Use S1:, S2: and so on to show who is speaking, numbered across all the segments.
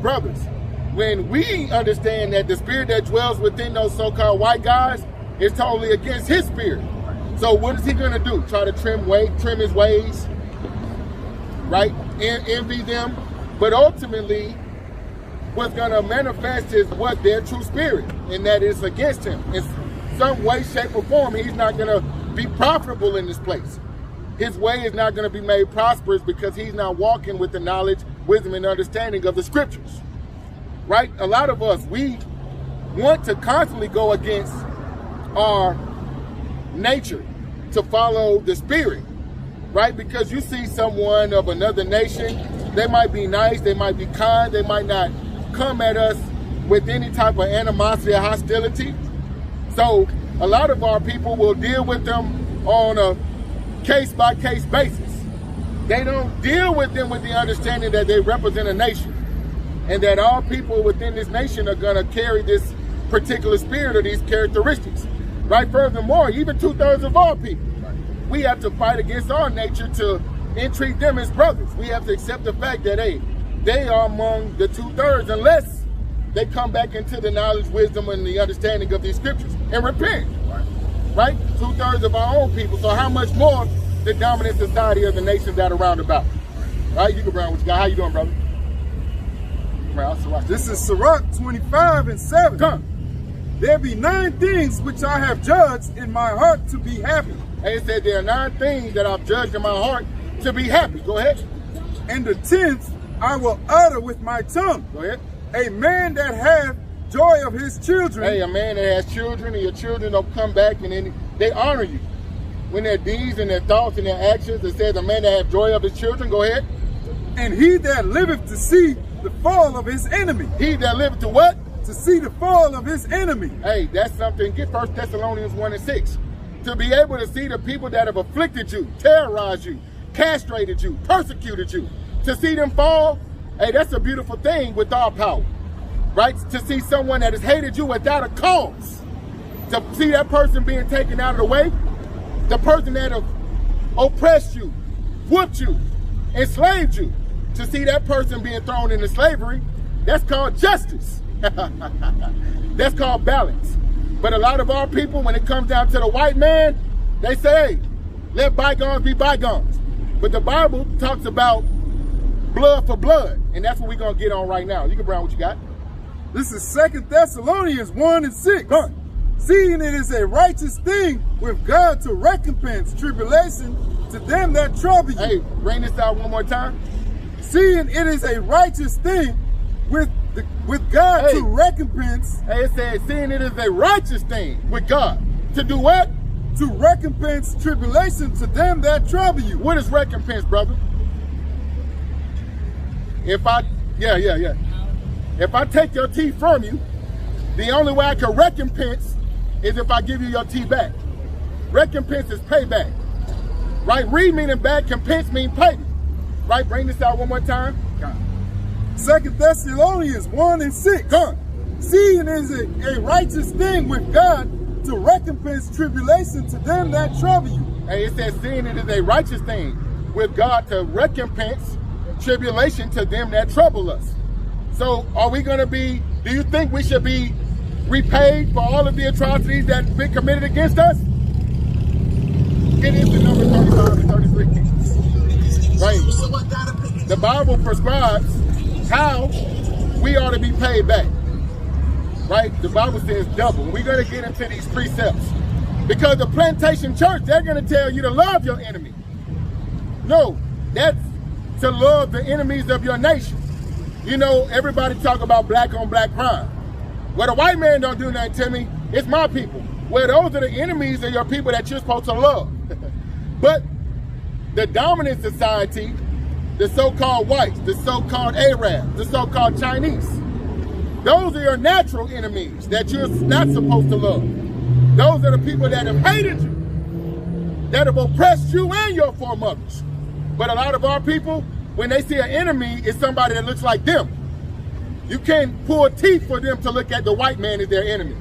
S1: brothers. When we understand that the spirit that dwells within those so-called white guys is totally against his spirit. So what is he going to do? Try to trim his ways, right? Envy them. But ultimately, what's going to manifest is what their true spirit, and that is against him. In some way, shape, or form, he's not going to be profitable in this place. His way is not going to be made prosperous because he's not walking with the knowledge, wisdom, and understanding of the scriptures. Right? A lot of us, we want to constantly go against our nature to follow the spirit. Right? Because you see someone of another nation, they might be nice, they might be kind, they might not come at us with any type of animosity or hostility. So a lot of our people will deal with them on a case-by-case basis. They don't deal with them with the understanding that they represent a nation and that all people within this nation are going to carry this particular spirit or these characteristics. Right? Furthermore, even 2/3 of our people, we have to fight against our nature to entreat them as brothers. We have to accept the fact that, hey, they are among the 2/3 unless they come back into the knowledge, wisdom, and the understanding of these scriptures and repent. Right? 2/3 of our own people. So how much more the dominant society of the nations that are round about? Right? You can bring what you got. How you doing, brother?
S2: This is Sirach 25:7.
S1: Come.
S2: There be 9 things which I have judged in my heart to be happy.
S1: And it said there are 9 things that I've judged in my heart to be happy. Go ahead.
S2: And the 10th I will utter with my tongue.
S1: Go ahead.
S2: A man that hath joy of his children.
S1: Hey, a man that has children and your children don't come back and then they honor you. When their deeds and their thoughts and their actions, it says a man that has joy of his children. Go ahead.
S2: And he that liveth to see the fall of his enemy.
S1: He that liveth to what?
S2: To see the fall of his enemy.
S1: Hey, that's something. Get 1 Thessalonians 1:6. To be able to see the people that have afflicted you, terrorized you, castrated you, persecuted you, to see them fall, hey, that's a beautiful thing with our power. Right? To see someone that has hated you without a cause. To see that person being taken out of the way. The person that have oppressed you, whooped you, enslaved you. To see that person being thrown into slavery, that's called justice. That's called balance. But a lot of our people, when it comes down to the white man, they say, hey, let bygones be bygones. But the Bible talks about blood for blood. And that's what we're going to get on right now. You can bring what you got.
S2: This is 2 Thessalonians 1:6.
S1: Done.
S2: Seeing it is a righteous thing with God to recompense tribulation to them that trouble you.
S1: Hey, bring this out one more time.
S2: Seeing it is a righteous thing with God to recompense.
S1: Hey, it says, seeing it is a righteous thing with God. To do what?
S2: To recompense tribulation to them that trouble you.
S1: What is recompense, brother? If I take your teeth from you, the only way I can recompense is if I give you your teeth back. Recompense is payback. Right? Re meaning back, compense means payment. Right? Bring this out one more time.
S2: 2 Thessalonians 1:6.
S1: Come.
S2: Seeing it is a righteous thing with God to recompense tribulation to them that trouble you.
S1: Hey, it says seeing it is a righteous thing with God to recompense tribulation to them that trouble us. So are we going to be, do you think we should be repaid for all of the atrocities that have been committed against us? Get into number 35 and 33. Right. The Bible prescribes how we ought to be paid back. Right? The Bible says double. We're going to get into these precepts. Because the plantation church, they're going to tell you to love your enemy. No, that's to love the enemies of your nation. You know, everybody talk about black on black crime. Well, the white man don't do nothing to me. It's my people. Well, those are the enemies of your people that you're supposed to love. But the dominant society, the so-called whites, the so-called Arabs, the so-called Chinese, those are your natural enemies that you're not supposed to love. Those are the people that have hated you, that have oppressed you and your foremothers. But a lot of our people, when they see an enemy, it's somebody that looks like them. You can't pull teeth for them to look at the white man as their enemy.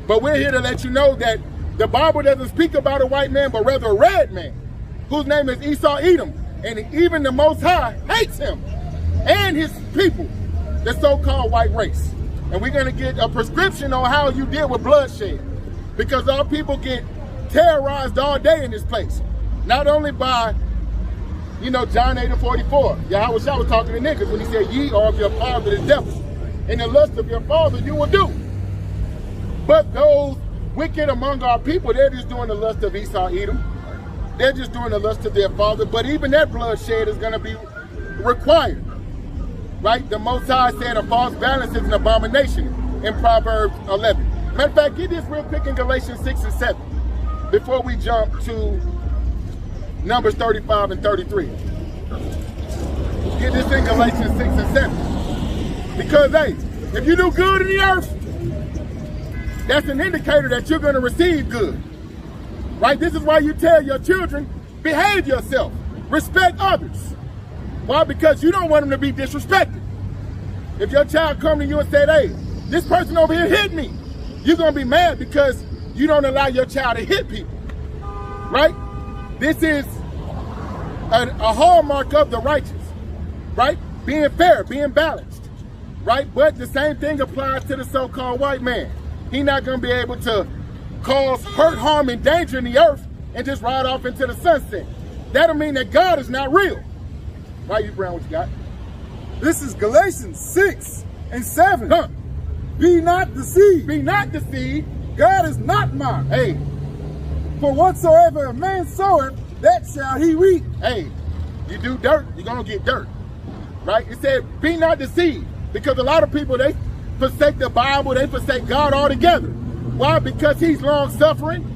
S1: But we're here to let you know that the Bible doesn't speak about a white man, but rather a red man, whose name is Esau, Edom. And even the Most High hates him and his people. the so-called white race. And we're going to get a prescription on how you deal with bloodshed. Because our people get terrorized all day in this place. Not only by, you know, John 8:44. Yahweh Shah was talking to niggas when he said, ye are of your father the devil. And the lust of your father you will do. But those wicked among our people, they're just doing the lust of Esau, Edom. They're just doing the lust of their father. But even that bloodshed is going to be required. Right? The Most High said a false balance is an abomination in Proverbs 11. Matter of fact, get this real quick in Galatians 6 and 7 before we jump to Numbers 35 and 33. Get this in Galatians 6 and 7. Because, hey, if you do good in the earth, that's an indicator that you're going to receive good. Right? This is why you tell your children, behave yourself, respect others. Why? Because you don't want them to be disrespected. If your child come to you and say, hey, this person over here hit me, you're going to be mad because you don't allow your child to hit people. Right? This is a hallmark of the righteous. Right? Being fair, being balanced. Right? But the same thing applies to the so-called white man. He's not going to be able to cause hurt, harm, and danger in the earth and just ride off into the sunset. That'll mean that God is not real. Why you, Brown, what you got?
S2: This is Galatians 6 and 7. Huh. Be not deceived.
S1: Be not deceived.
S2: God is not mocked.
S1: Hey.
S2: For whatsoever a man soweth, that shall he reap.
S1: Hey, you do dirt, you're going to get dirt. Right? It said, be not deceived. Because a lot of people, they forsake the Bible, they forsake God altogether. Why? Because he's long-suffering.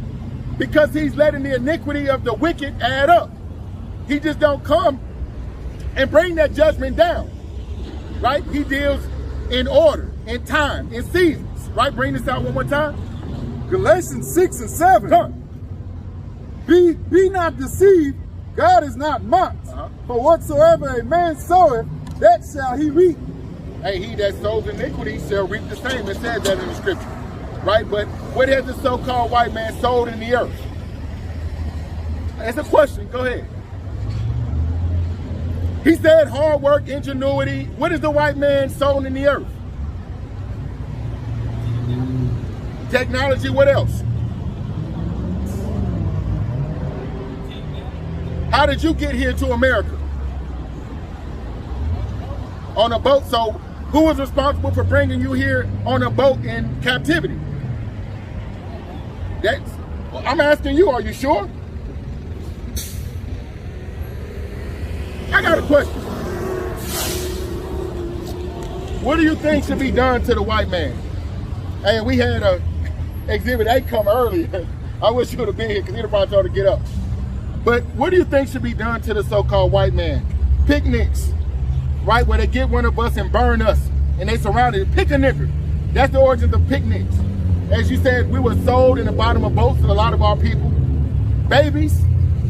S1: Because he's letting the iniquity of the wicked add up. He just don't come and bring that judgment down. Right? He deals in order, in time, in seasons. Right? Bring this out one more time.
S2: Galatians 6 and 7.
S1: Huh.
S2: Be not deceived, God is not mocked. For whatsoever a man soweth, that shall he reap.
S1: Hey, he that sows iniquity shall reap the same. It says that in the scripture. Right? But what has the so-called white man sowed in the earth? That's a question. Go ahead. He said hard work, ingenuity. What is the white man sown in the earth? Technology. What else? How did you get here to America? On a boat. So who was responsible for bringing you here on a boat in captivity? I'm asking you, are you sure? I got a question. What do you think should be done to the white man? Hey, we had a Exhibit A come earlier. I wish you would have been here because he'd have probably told her to get up. But what do you think should be done to the so-called white man? Picnics, right? Where they get one of us and burn us and they surround it. Pick a nigger. That's the origins of picnics. As you said, we were sold in the bottom of boats to a lot of our people. Babies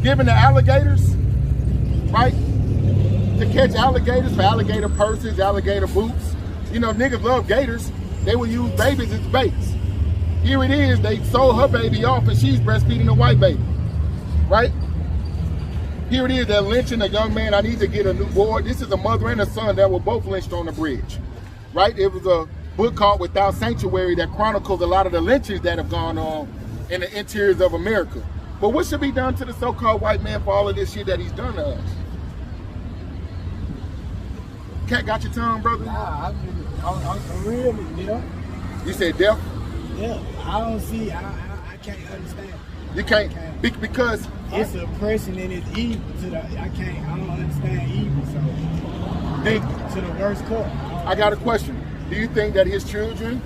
S1: given to alligators, right? To catch alligators for alligator purses, alligator boots. You know, niggas love gators. They will use babies as baits. Here it is, they sold her baby off and she's breastfeeding a white baby, right? Here it is, they're lynching a young man. I need to get a new board. This is a mother and a son that were both lynched on the bridge, right? It was a book called Without Sanctuary that chronicles a lot of the lynchings that have gone on in the interiors of America. But what should be done to the so-called white man for all of this shit that he's done to us? Cat got your tongue, brother?
S3: Nah, I'm really, you know.
S1: You said deaf?
S3: Yeah, I don't see, I can't understand.
S1: You can't, because
S3: it's oppression and it's evil I don't understand evil, so to the worst court.
S1: I got a question. Do you think that his children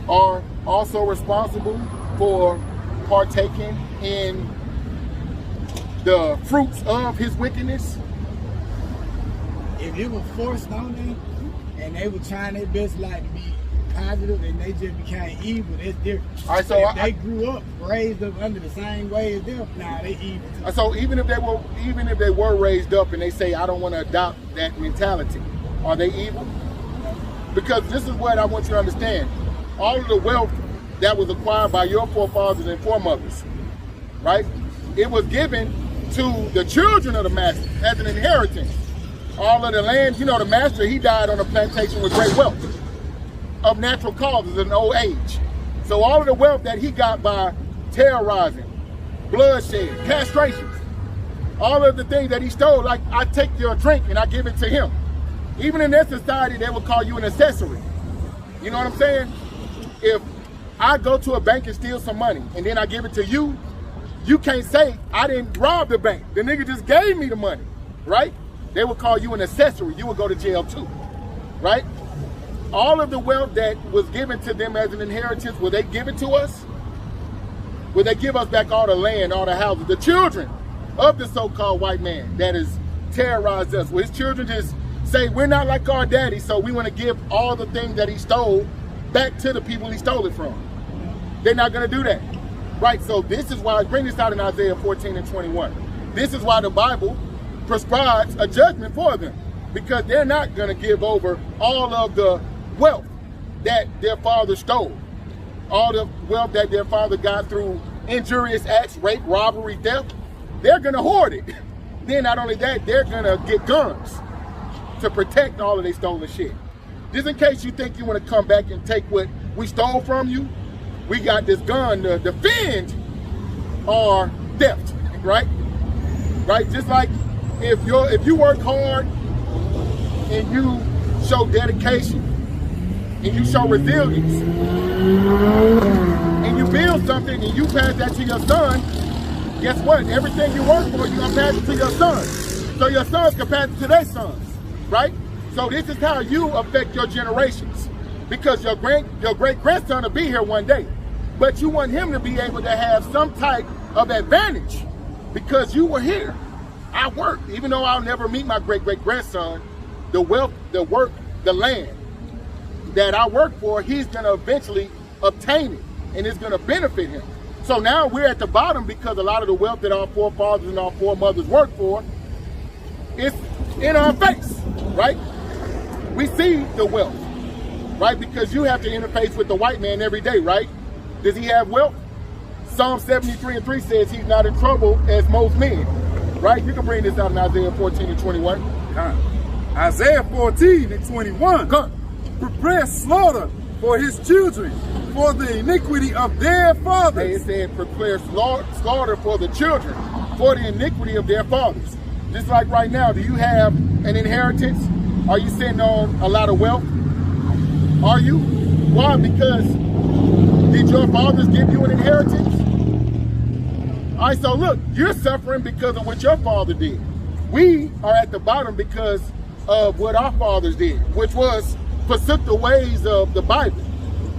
S1: are also responsible for partaking in the fruits of his wickedness?
S3: If it was forced on them and they were trying their best like to be positive and they just became evil, that's different.
S1: All right, so
S3: if they grew up, raised up under the same way as them, nah, they evil too.
S1: So even if they were raised up and they say, I don't want to adopt that mentality, are they evil? Because this is what I want you to understand. All of the wealth that was acquired by your forefathers and foremothers, right? It was given to the children of the master as an inheritance. all of the land. You know, the master, he died on a plantation with great wealth of natural causes in old age. So all of the wealth that he got by terrorizing, bloodshed, castrations, all of the things that he stole, like I take your drink and I give it to him. Even in their society, they would call you an accessory. You know what I'm saying? If I go to a bank and steal some money and then I give it to you, you can't say I didn't rob the bank. The nigga just gave me the money, right? They would call you an accessory. You would go to jail too, right? All of the wealth that was given to them as an inheritance, will they give it to us? Will they give us back all the land, all the houses? The children of the so-called white man that has terrorized us, will his children just say, we're not like our daddy, so we want to give all the things that he stole back to the people he stole it from? They're not going to do that, right? So this is why I bring this out in Isaiah 14 and 21. This is why the Bible prescribes a judgment for them, because they're not going to give over all of the wealth that their father stole, all the wealth that their father got through injurious acts, rape, robbery, theft. They're going to hoard it. Then not only that, they're going to get guns to protect all of their stolen shit. Just in case you think you want to come back and take what we stole from you, we got this gun to defend our theft, right? Right? Just like if you work hard and you show dedication and you show resilience and you build something and you pass that to your son, guess what? Everything you work for, you're going to pass it to your sons. So your sons can pass it to their sons, right? So this is how you affect your generations, because your great-grandson will be here one day, but you want him to be able to have some type of advantage because you were here. I worked, even though I'll never meet my great-great-grandson, the wealth, the work, the land that I work for, he's going to eventually obtain it, and it's going to benefit him. So now we're at the bottom because a lot of the wealth that our forefathers and our foremothers worked for is in our face, right? We see the wealth, right? Because you have to interface with the white man every day, right? Does he have wealth? Psalm 73 and 3 says he's not in trouble as most men, right? You can bring this out in Isaiah 14 and 21.
S2: Isaiah 14 and 21. Prepare slaughter for his children, for the iniquity of their fathers.
S1: Hey, it said prepare slaughter for the children, for the iniquity of their fathers. Just like right now, do you have an inheritance? Are you sitting on a lot of wealth? Are you? Why? Because did your fathers give you an inheritance? All right, so look, you're suffering because of what your father did. We are at the bottom because of what our fathers did, which was forsook the ways of the Bible.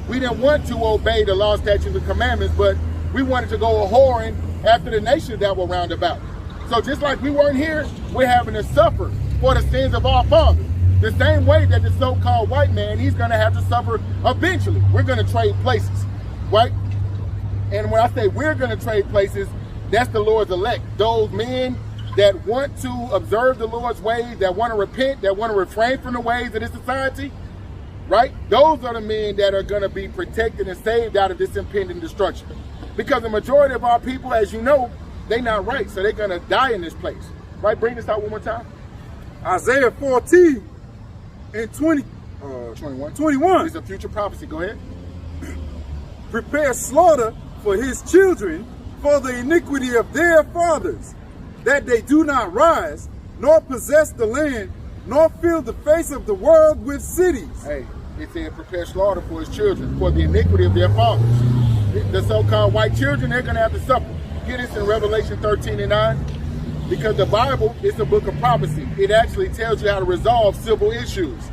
S1: We didn't want to obey the law, statutes, and commandments, but we wanted to go a-whoring after the nations that were round about. So just like we weren't here, we're having to suffer for the sins of our fathers. The same way that the so-called white man, he's going to have to suffer eventually. We're going to trade places, right? And when I say we're going to trade places, that's the Lord's elect. Those men that want to observe the Lord's ways, that want to repent, that want to refrain from the ways of this society, right? Those are the men that are going to be protected and saved out of this impending destruction. Because the majority of our people, as you know, they're not right, so they're going to die in this place. Right? Bring this out one more time.
S2: Isaiah 14 and 21.
S1: It's a future prophecy. Go ahead.
S2: Prepare slaughter for his children, for the iniquity of their fathers, that they do not rise, nor possess the land, nor fill the face of the world with cities.
S1: Hey, it said prepare slaughter for his children, for the iniquity of their fathers. The so-called white children, they're going to have to suffer. Get this in Revelation 13 and 9. Because the Bible is a book of prophecy. It actually tells you how to resolve civil issues.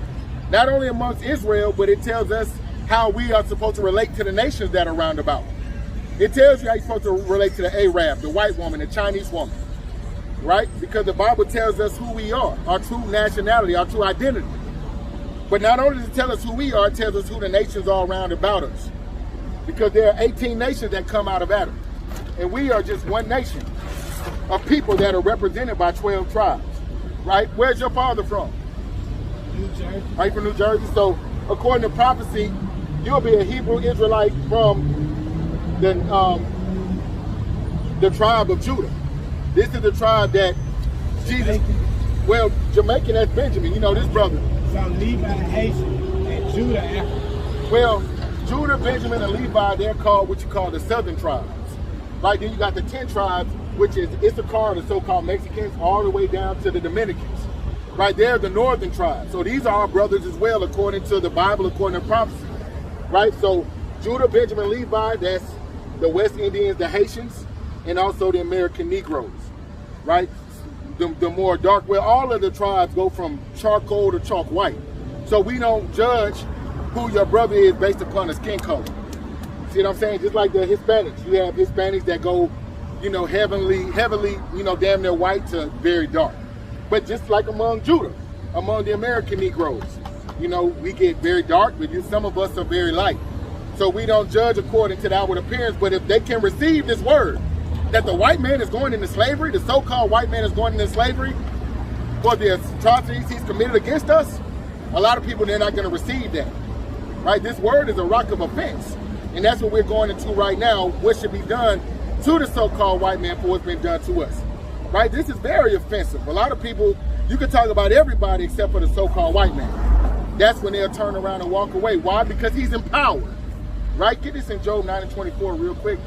S1: Not only amongst Israel, but it tells us how we are supposed to relate to the nations that are round about. It tells you how you're supposed to relate to the Arab, the white woman, the Chinese woman. Right? Because the Bible tells us who we are, our true nationality, our true identity. But not only does it tell us who we are, it tells us who the nations are around about us. Because there are 18 nations that come out of Adam. And we are just one nation of people that are represented by 12 tribes, right? Where's your father from?
S3: New Jersey.
S1: Right, from New Jersey. So according to prophecy, you'll be a Hebrew Israelite from the tribe of Judah. This is the tribe that Jesus, Well, Jamaican, that's Benjamin. You know this brother.
S3: So Levi Haitian and Judah African.
S1: Well, Judah, Benjamin, and Levi, they're called what you call the southern tribes. Right, then you got the 10 tribes, which is Issachar, the so-called Mexicans, all the way down to the Dominicans. Right, they're the northern tribes. So these are our brothers as well, according to the Bible, according to prophecy. Right, so Judah, Benjamin, Levi, that's the West Indians, the Haitians, and also the American Negroes. Right, the more dark, well, all of the tribes go from charcoal to chalk white. So we don't judge who your brother is based upon his skin color. See what I'm saying? Just like the Hispanics. You have Hispanics that go, you know, heavily, you know, damn near white to very dark. But just like among Judah, among the American Negroes, you know, we get very dark, but some of us are very light. So we don't judge according to the outward appearance, but if they can receive this word, that the white man is going into slavery, the so-called white man is going into slavery for the atrocities he's committed against us, a lot of people, they're not going to receive that. Right? This word is a rock of offense. And that's what we're going into right now, what should be done to the so-called white man for what's been done to us. Right? This is very offensive. A lot of people, you can talk about everybody except for the so-called white man. That's when they'll turn around and walk away. Why? Because he's empowered. Right? Get this in Job 9:24 real quick.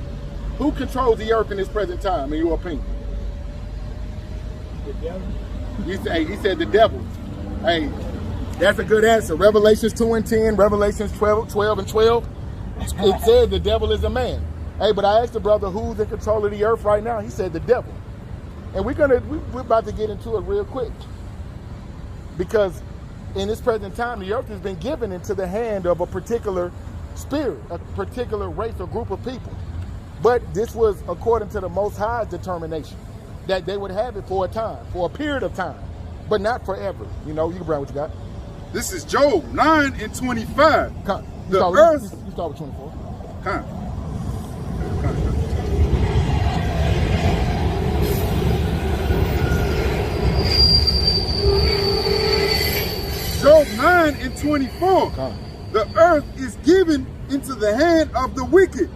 S1: Who controls the earth in this present time, in your opinion?
S3: The devil.
S1: He said the devil. Hey, that's a good answer. Revelations 2:10, Revelations 12:12. It says the devil is a man. Hey, but I asked the brother who's in control of the earth right now. He said the devil. And we're about to get into it real quick. Because in this present time, the earth has been given into the hand of a particular spirit, a particular race or group of people. But this was according to the Most High's determination that they would have it for a time, for a period of time, but not forever. You know, you can bring what you got.
S2: This is Job 9:25.
S1: You start with 24.
S2: Job 9:24. The earth is given into the hand of the wicked.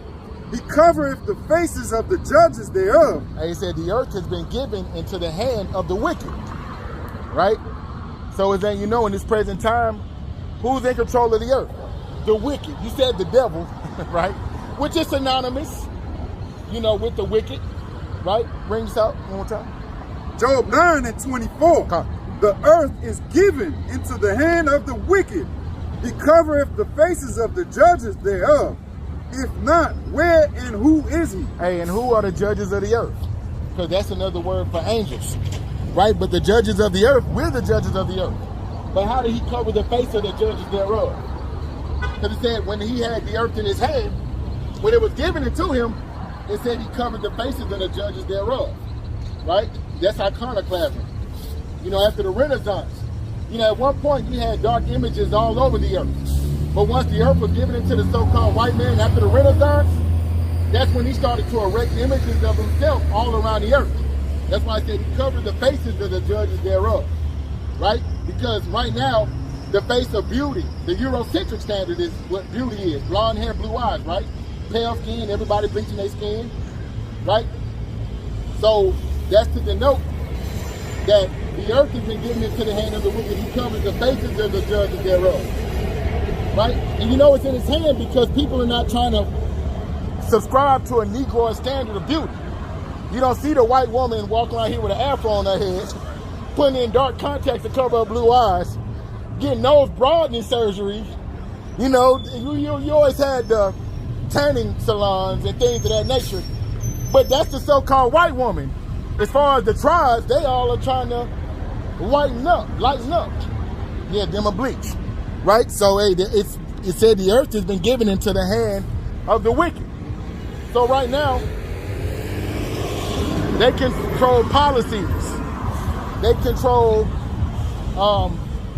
S2: He covereth the faces of the judges thereof.
S1: And he said the earth has been given into the hand of the wicked. Right? So as then you know in this present time, who's in control of the earth? The wicked. You said the devil, right? Which is synonymous, you know, with the wicked, right? Bring this out one more time.
S2: Job 9:24. The earth is given into the hand of the wicked. He covereth the faces of the judges thereof. If not, where and who is he?
S1: Hey, and who are the judges of the earth? Because that's another word for angels, right? But the judges of the earth, we're the judges of the earth. But how did he cover the face of the judges thereof? Because it said when he had the earth in his hand, when it was given it to him, it said he covered the faces of the judges thereof, right? That's iconoclasm. You know, after the Renaissance, you know, at one point you had dark images all over the earth. But once the earth was given into the so-called white man after the Renaissance, that's when he started to erect images of himself all around the earth. That's why I said he covered the faces of the judges thereof, right? Because right now, the face of beauty, the Eurocentric standard is what beauty is. Blonde hair, blue eyes, right? Pale skin, everybody bleaching their skin, right? So that's to denote that the earth has been given into the hand of the wicked. He covers the faces of the judges thereof. Right? And you know it's in his hand because people are not trying to subscribe to a Negro standard of beauty. You don't see the white woman walking around here with an afro on her head, putting in dark contacts to cover her blue eyes, getting nose broadening surgery. You know, you always had the tanning salons and things of that nature. But that's the so-called white woman. As far as the tribes, they all are trying to lighten up. Yeah, them a bleach. Right? So hey, it said the earth has been given into the hand of the wicked. So right now, they control policies. They control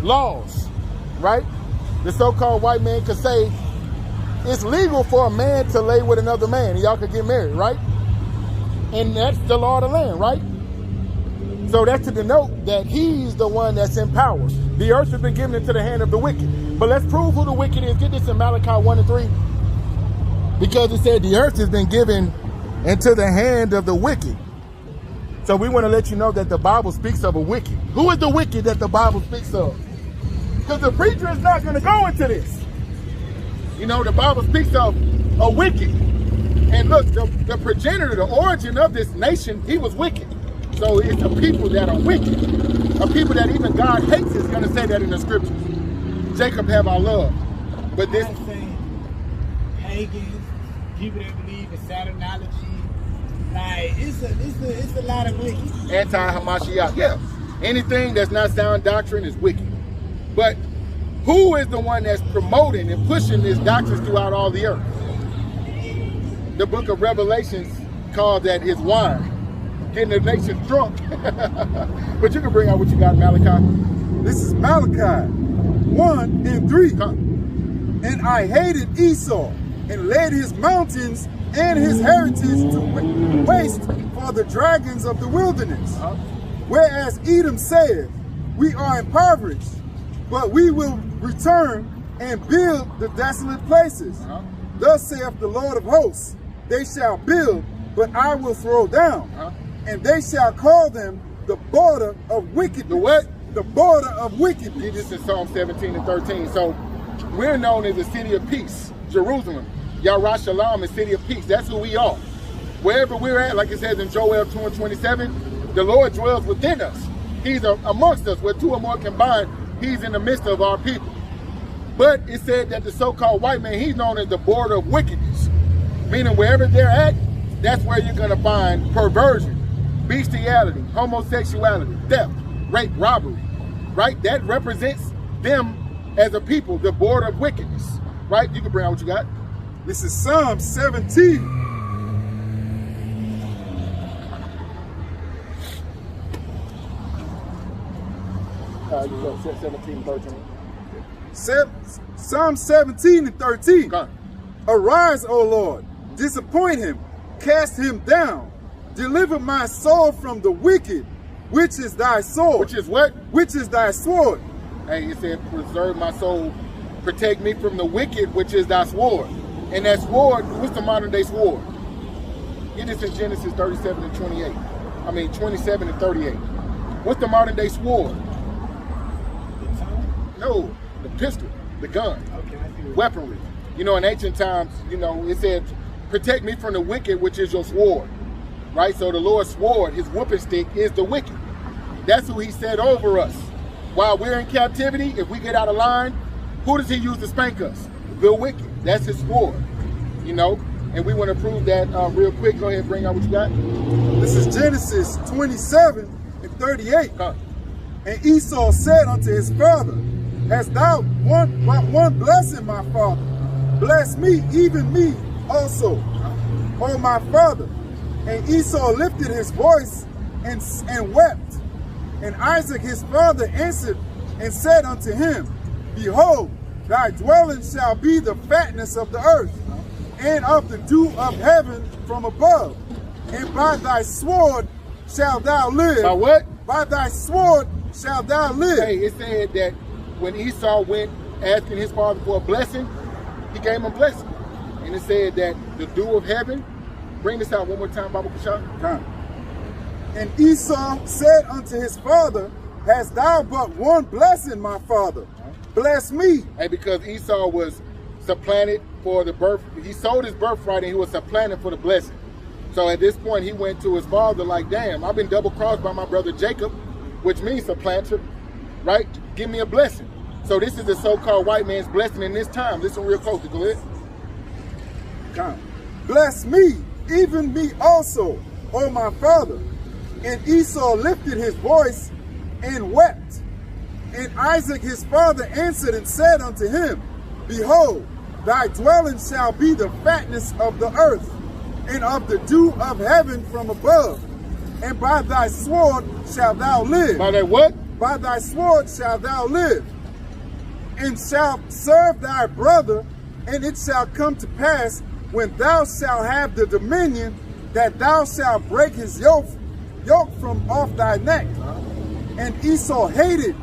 S1: laws, right? The so-called white man could say, it's legal for a man to lay with another man and y'all could get married, right? And that's the law of the land, right? So that's to denote that he's the one that's in power. The earth has been given into the hand of the wicked. But let's prove who the wicked is. Get this in Malachi 1:3. Because it said the earth has been given into the hand of the wicked. So we want to let you know that the Bible speaks of a wicked. Who is the wicked that the Bible speaks of? Because the preacher is not going to go into this. You know, the Bible speaks of a wicked. And look, the progenitor, the origin of this nation, he was wicked. So it's a people that are wicked. A people that even God hates is going to say that in the scriptures. Jacob have our love. But this...
S3: I'm saying pagans, people that believe in Saturnology, like, it's a lot of wicked.
S1: Anti-Hamashiach, yeah. Anything that's not sound doctrine is wicked. But who is the one that's promoting and pushing this doctrine throughout all the earth? The book of Revelations called that his wine, getting the nation drunk. But you can bring out what you got, Malachi.
S2: This is Malachi 1 and 3. And I hated Esau and led his mountains and his heritage to waste for the dragons of the wilderness. Whereas Edom said, we are impoverished, but we will return and build the desolate places. Thus saith the Lord of hosts, they shall build, but I will throw down. And they shall call them the border of wickedness.
S1: The what?
S2: The border of wickedness.
S1: This is Psalm 17 and 13. So we're known as the city of peace, Jerusalem. Yarashalam is city of peace. That's who we are. Wherever we're at, like it says in Joel 2 and 27, the Lord dwells within us. He's amongst us. Where two or more combined, he's in the midst of our people. But it said that the so-called white man, he's known as the border of wickedness. Meaning wherever they're at, that's where you're going to find perversion, bestiality, homosexuality, theft, rape, robbery, right? That represents them as a people, the border of wickedness, right? You can bring out what you got.
S2: This is Psalm 17.
S1: You go, 17, 13.
S2: Psalm 17 and 13.
S1: Come.
S2: Arise, O Lord, disappoint him, cast him down, deliver my soul from the wicked, which is thy sword.
S1: Which is what?
S2: Which is thy sword.
S1: Hey, it said, preserve my soul, protect me from the wicked, which is thy sword. And that sword, what's the modern day sword? Get this in Genesis 37 and 28. I mean, 27 and 38. What's the modern day sword?
S3: The tongue?
S1: No, the pistol, the gun,
S3: Okay, I see what
S1: weaponry. You know, in ancient times, you know, it said, protect me from the wicked, which is your sword. Right? So the Lord's sword, his whooping stick, is the wicked. That's who he set over us. While we're in captivity, if we get out of line, who does he use to spank us? The wicked. That's his sword. You know? And we want to prove that real quick. Go ahead and bring out what you got.
S2: This is Genesis 27 and 38. And Esau said unto his father, hast thou one blessing, my father? Bless me, even me also, O my father. And Esau lifted his voice and wept. And Isaac his father answered and said unto him, behold, thy dwelling shall be the fatness of the earth, and of the dew of heaven from above. And by thy sword shalt thou live.
S1: By what?
S2: By thy sword shalt thou live.
S1: Hey, it said that when Esau went asking his father for a blessing, he gave him a blessing. And it said that the dew of heaven, bring this out one more time, Baba Kashab.
S2: And Esau said unto his father, hast thou but one blessing, my father? Bless me.
S1: And because Esau was supplanted for the birth, he sold his birthright and he was supplanted for the blessing. So at this point, he went to his father like, damn, I've been double crossed by my brother Jacob, which means supplanter, right? Give me a blessing. So this is the so-called white man's blessing in this time. Listen real close, go ahead.
S2: Bless me, even me also, O my father. And Esau lifted his voice and wept. And Isaac his father answered and said unto him, behold, thy dwelling shall be the fatness of the earth, and of the dew of heaven from above. And by thy sword shalt thou live.
S1: By thy what?
S2: By thy sword shalt thou live. And shalt serve thy brother, and it shall come to pass, when thou shalt have the dominion, that thou shalt break his yoke from off thy neck. And Esau hated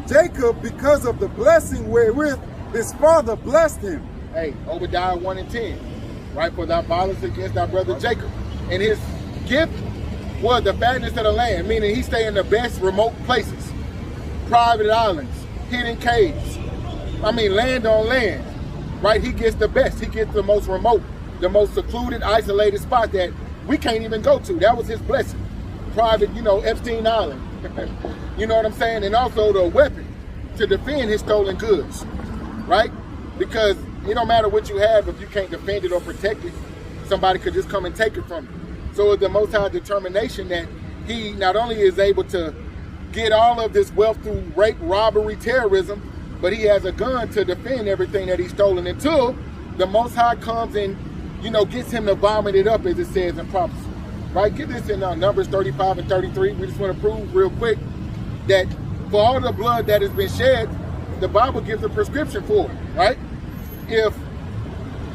S2: Jacob because of the blessing wherewith his father blessed him.
S1: Hey, Obadiah 1 and 10, right? For thy violence against thy brother Jacob. And his gift was the fatness of the land, meaning he stayed in the best remote places, private islands, hidden caves. I mean, land on land, right? He gets the best. He gets the most remote, the most secluded, isolated spot that we can't even go to. That was his blessing. Private, you know, Epstein Island. You know what I'm saying? And also the weapon to defend his stolen goods, right? Because it don't matter what you have if you can't defend it or protect it. Somebody could just come and take it from you. So it's the Most High determination that he not only is able to get all of this wealth through rape, robbery, terrorism, but he has a gun to defend everything that he's stolen until the Most High comes and, you know, gets him to vomit it up, as it says in prophecy. Right? Get this in Numbers 35 and 33. We just want to prove real quick that for all the blood that has been shed, the Bible gives a prescription for it, right?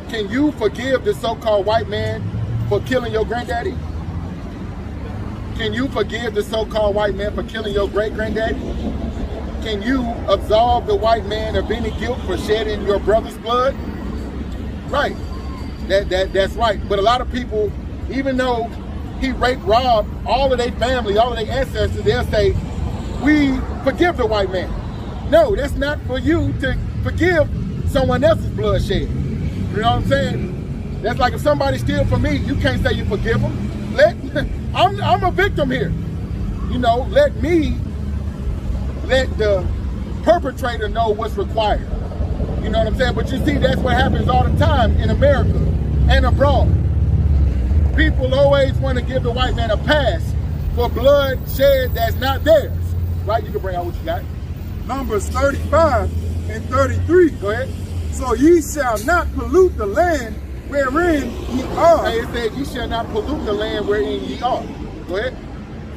S1: Can you forgive the so-called white man for killing your granddaddy? Can you forgive the so-called white man for killing your great-granddaddy? Can you absolve the white man of any guilt for shedding your brother's blood? Right. That's right. But a lot of people, even though he raped, robbed all of their family, all of their ancestors, they'll say, we forgive the white man. No, that's not for you to forgive someone else's bloodshed. You know what I'm saying? That's like if somebody steals from me, you can't say you forgive them. I'm a victim here. You know, let the perpetrator know what's required. You know what I'm saying? But you see, that's what happens all the time in America and abroad. People always want to give the white man a pass for blood shed that's not theirs. Right? You can bring out what you got.
S2: Numbers 35 and 33.
S1: Go ahead.
S2: So ye shall not pollute the land wherein ye are.
S1: Hey, it says, ye shall not pollute the land wherein ye are. Go ahead.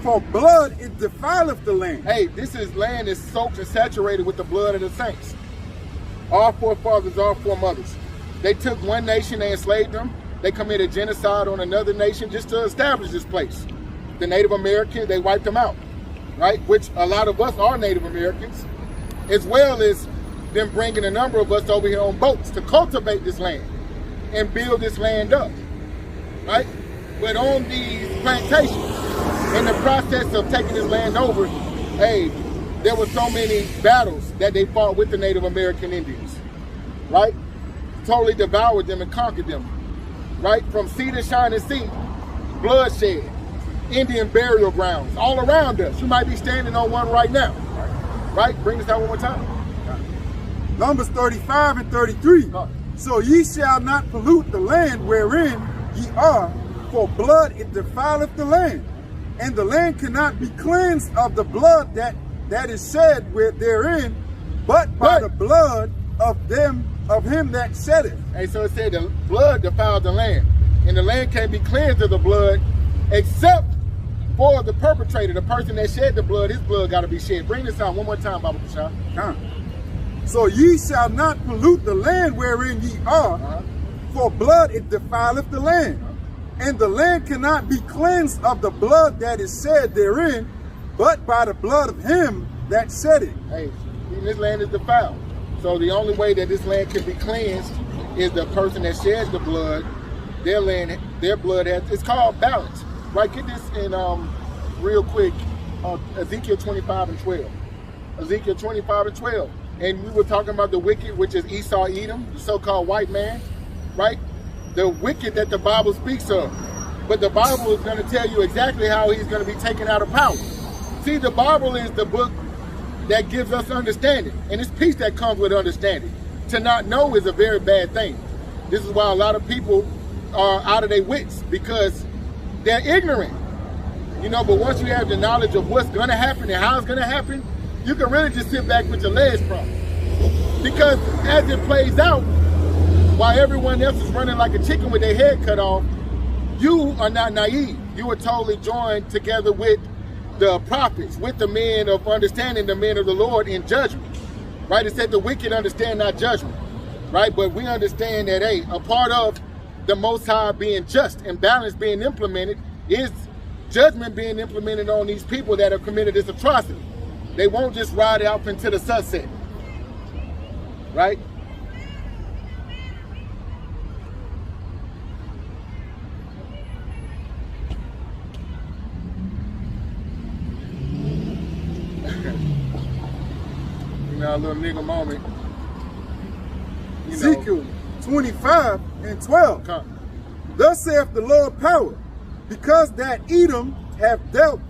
S2: For blood it defileth the land.
S1: Hey, this land is soaked and saturated with the blood of the saints. All forefathers, all foremothers. They took one nation, they enslaved them. They committed genocide on another nation just to establish this place. The Native Americans, they wiped them out, right? Which a lot of us are Native Americans, as well as them bringing a number of us over here on boats to cultivate this land and build this land up, right? But on these plantations, in the process of taking this land over, hey, there were so many battles that they fought with the Native American Indians, right? Totally devoured them and conquered them, right? From sea to shining sea, bloodshed, Indian burial grounds all around us. You might be standing on one right now, right? Bring this out one more time.
S2: Numbers 35 and 33. So ye shall not pollute the land wherein ye are, for blood it defileth the land, and the land cannot be cleansed of the blood that is shed therein, but by the blood of him that shed it.
S1: Hey, so it said the blood defiled the land, and the land can't be cleansed of the blood except for the perpetrator, the person that shed the blood. His blood got to be shed. Bring this out one more time, Baba Kashan.
S2: So ye shall not pollute the land wherein ye are, for blood it defileth the land, and the land cannot be cleansed of the blood that is shed therein, but by the blood of him that shed it.
S1: Hey, this land is defiled. So the only way that this land can be cleansed is the person that sheds the blood. Their land, their blood it's called balance. Right? Get this in real quick. Ezekiel 25 and 12. Ezekiel 25 and 12. And we were talking about the wicked, which is Esau, Edom, the so-called white man, right? The wicked that the Bible speaks of. But the Bible is going to tell you exactly how he's going to be taken out of power. See, the Bible is the book that gives us understanding. And it's peace that comes with understanding. To not know is a very bad thing. This is why a lot of people are out of their wits, because they're ignorant. You know, but once you have the knowledge of what's going to happen and how it's going to happen, you can really just sit back with your legs crossed. Because as it plays out, while everyone else is running like a chicken with their head cut off, you are not naive. You are totally joined together with the prophets, with the men of understanding, the men of the Lord in judgment. Right? It said the wicked understand not judgment. Right? But we understand that, hey, a part of the Most High being just and balance being implemented is judgment being implemented on these people that have committed this atrocity. They won't just ride out into the sunset, right? Now a little nigga moment.
S2: Ezekiel 25 and 12.
S1: Come.
S2: Thus saith the Lord power, because that Edom have dealt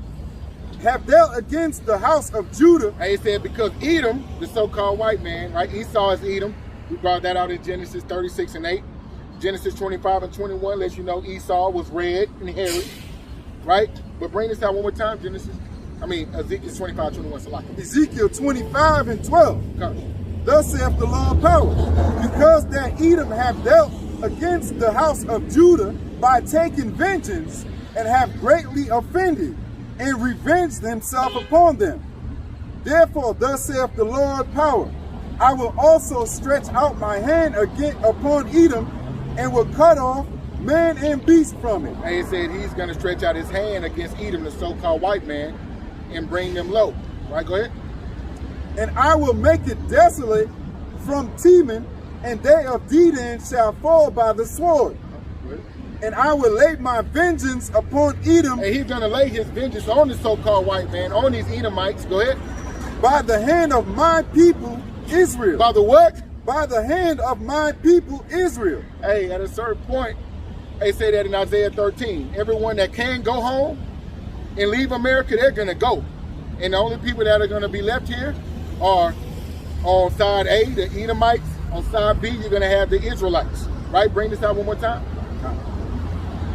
S2: against the house of Judah.
S1: And he said, because Edom, the so-called white man, right? Esau is Edom. We brought that out in Genesis 36 and 8. Genesis 25 and 21 lets you know Esau was red and hairy, right? But bring this out one more time, Ezekiel 25, 21, Salaki.
S2: Ezekiel 25 and 12.
S1: Come.
S2: Thus saith the Lord power, because that Edom have dealt against the house of Judah by taking vengeance, and have greatly offended, and revenged himself upon them. Therefore, thus saith the Lord power, I will also stretch out my hand again upon Edom, and will cut off man and beast from it.
S1: And he said he's going to stretch out his hand against Edom, the so-called white man, and bring them low. Right, go ahead.
S2: And I will make it desolate from Teman, and they of Dedan shall fall by the sword. And I will lay my vengeance upon Edom.
S1: And he's going to lay his vengeance on the so-called white man, on these Edomites. Go ahead.
S2: By the hand of my people, Israel.
S1: By the what?
S2: By the hand of my people, Israel.
S1: Hey, at a certain point, they say that in Isaiah 13. Everyone that can go home and leave America, they're going to go. And the only people that are going to be left here are on side A, the Edomites. On side B, you're going to have the Israelites. Right? Bring this out one more time.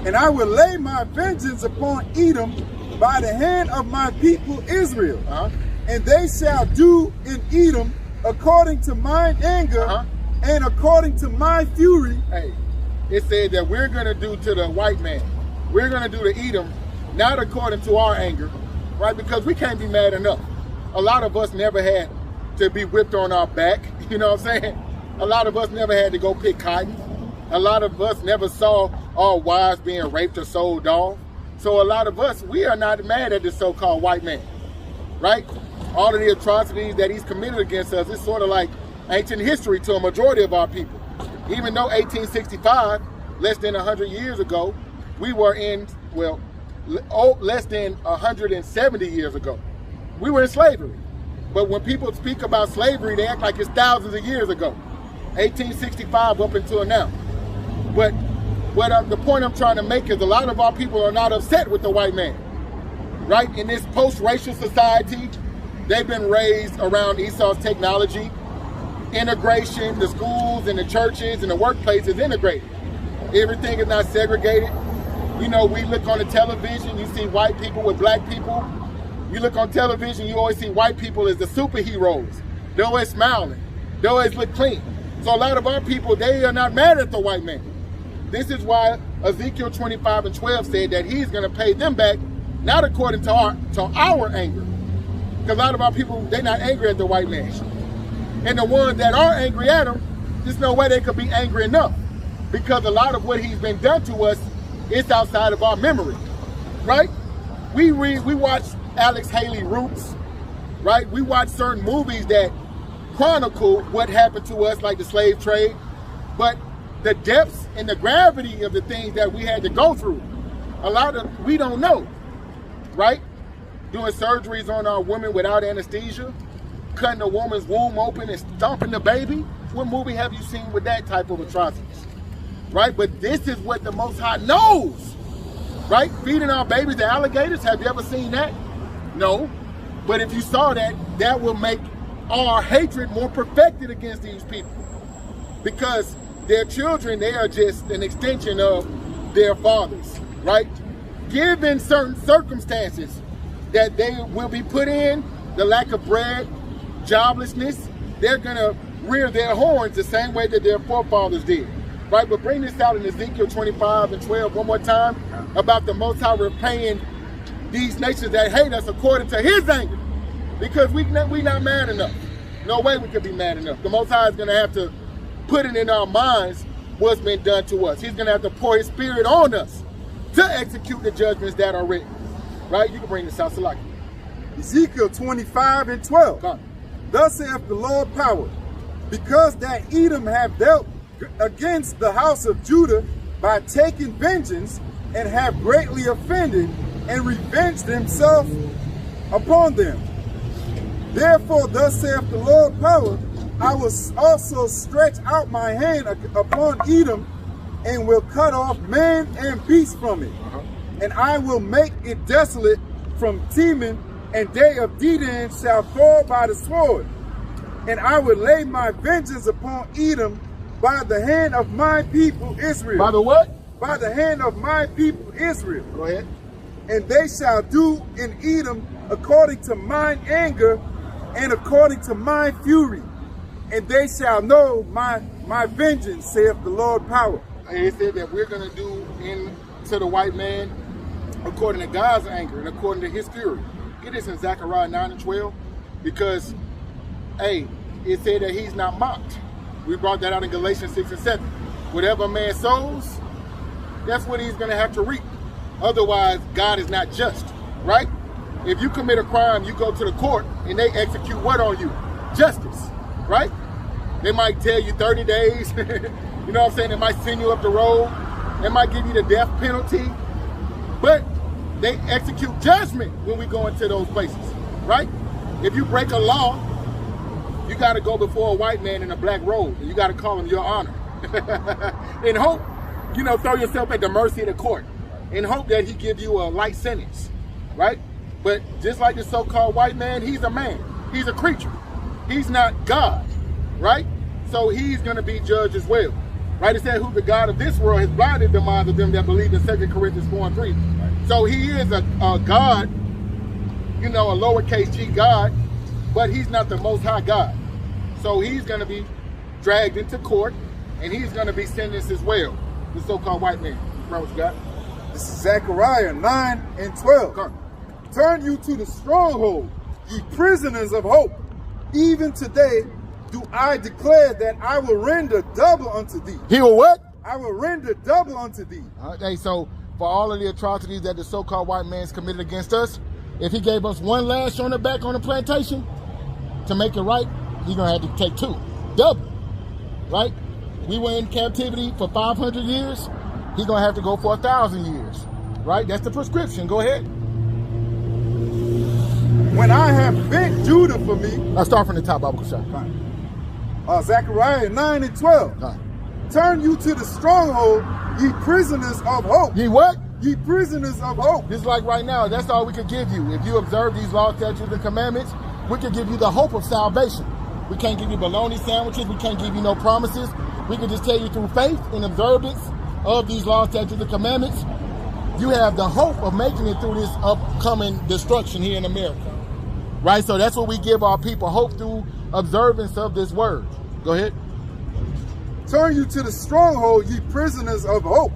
S2: And I will lay my vengeance upon Edom by the hand of my people Israel. And they shall do in Edom according to mine anger and according to my fury.
S1: Hey, it said that we're going to do to the white man. We're going to do to Edom, not according to our anger, right? Because we can't be mad enough. A lot of us never had to be whipped on our back. You know what I'm saying? A lot of us never had to go pick cotton. A lot of us never saw our wives being raped or sold off. So a lot of us, we are not mad at this so-called white man, right? All of the atrocities that he's committed against us is sort of like ancient history to a majority of our people. Even though 1865, less than 100 years ago, we were in, well, less than 170 years ago, we were in slavery. But when people speak about slavery, they act like it's thousands of years ago. 1865 up until now. But the point I'm trying to make is a lot of our people are not upset with the white man, right? In this post-racial society, they've been raised around Esau's technology, integration, the schools and the churches and the workplace is integrated. Everything is not segregated. You know, we look on the television, you see white people with black people. You look on television, you always see white people as the superheroes. They're always smiling. They always look clean. So a lot of our people, they are not mad at the white man. This is why Ezekiel 25 and 12 said that he's going to pay them back, not according to our anger. Because a lot of our people, they're not angry at the white man. And the ones that are angry at him, there's no way they could be angry enough. Because a lot of what he's been done to us is outside of our memory, right? We watch Alex Haley Roots, right? We watch certain movies that chronicle what happened to us, like the slave trade. But the depths and the gravity of the things that we had to go through, we don't know, right? Doing surgeries on our women without anesthesia, cutting a woman's womb open and stomping the baby. What movie have you seen with that type of atrocities, right? But this is what the Most High knows, right? Feeding our babies to alligators, have you ever seen that? No. But if you saw that, that will make our hatred more perfected against these people. Because their children, they are just an extension of their fathers, right? Given certain circumstances that they will be put in, the lack of bread, joblessness, they're going to rear their horns the same way that their forefathers did, right? But bring this out in Ezekiel 25 and 12 one more time about the Most High repaying these nations that hate us according to his anger, because we not mad enough. No way we could be mad enough. The Most High is going to have to put it in our minds what's been done to us. He's going to have to pour his spirit on us to execute the judgments that are written. Right? You can bring this out, Salaki.
S2: Ezekiel 25 and 12.
S1: Come.
S2: Thus saith the Lord power, because that Edom have dealt against the house of Judah by taking vengeance, and have greatly offended, and revenged himself upon them. Therefore, thus saith the Lord power, I will also stretch out my hand upon Edom, and will cut off man and beast from it. And I will make it desolate from Teman, and they of Dedan shall fall by the sword. And I will lay my vengeance upon Edom by the hand of my people Israel.
S1: By the what?
S2: By the hand of my people Israel.
S1: Go ahead.
S2: And they shall do in Edom according to mine anger and according to my fury. And they shall know my vengeance, saith the Lord power.
S1: And it said that we're going to do into the white man according to God's anger and according to his fury. Get this in Zechariah 9 and 12. Because, hey, it said that he's not mocked. We brought that out in Galatians 6 and 7. Whatever a man sows, that's what he's going to have to reap. Otherwise, God is not just, right? If you commit a crime, you go to the court and they execute what on you? Justice, right? They might tell you 30 days. You know what I'm saying? They might send you up the road. They might give you the death penalty. But they execute judgment when we go into those places, right? If you break a law, you got to go before a white man in a black robe. And you got to call him your honor. In hope, you know, throw yourself at the mercy of the court. In hope that he give you a light sentence, right? But just like the so-called white man, he's a man. He's a creature. He's not God, right? So he's going to be judged as well. Right? It said, who the God of this world has blinded the minds of them that believe in 2 Corinthians 4 and 3. Right. So he is a God, you know, a lowercase g God, but he's not the most high God. So he's going to be dragged into court, and he's going to be sentenced as well, the so-called white man. What you got?
S2: This is Zechariah 9 and 12.
S1: Come.
S2: Turn you to the stronghold, ye prisoners of hope. Even today do I declare that I will render double unto thee.
S1: He will what?
S2: I will render double unto thee.
S1: Okay, so for all of the atrocities that the so-called white man's committed against us, if he gave us one lash on the back on the plantation to make it right, he's going to have to take two. Double. Right? We were in captivity for 500 years. He's going to have to go for 1,000 years. Right? That's the prescription. Go ahead.
S2: When I have bent Judah for me.
S1: Let's start from the top, Bible Shah.
S2: Zechariah 9 and 12. Turn you to the stronghold, ye prisoners of hope.
S1: Ye what?
S2: Ye prisoners of hope.
S1: Just like right now, that's all we could give you. If you observe these laws, statutes, and commandments, we could give you the hope of salvation. We can't give you bologna sandwiches. We can't give you no promises. We can just tell you through faith and observance of these laws, statutes, and commandments, you have the hope of making it through this upcoming destruction here in America. Right? So that's what we give our people, hope through observance of this word. Go ahead.
S2: Turn you to the stronghold, ye prisoners of hope.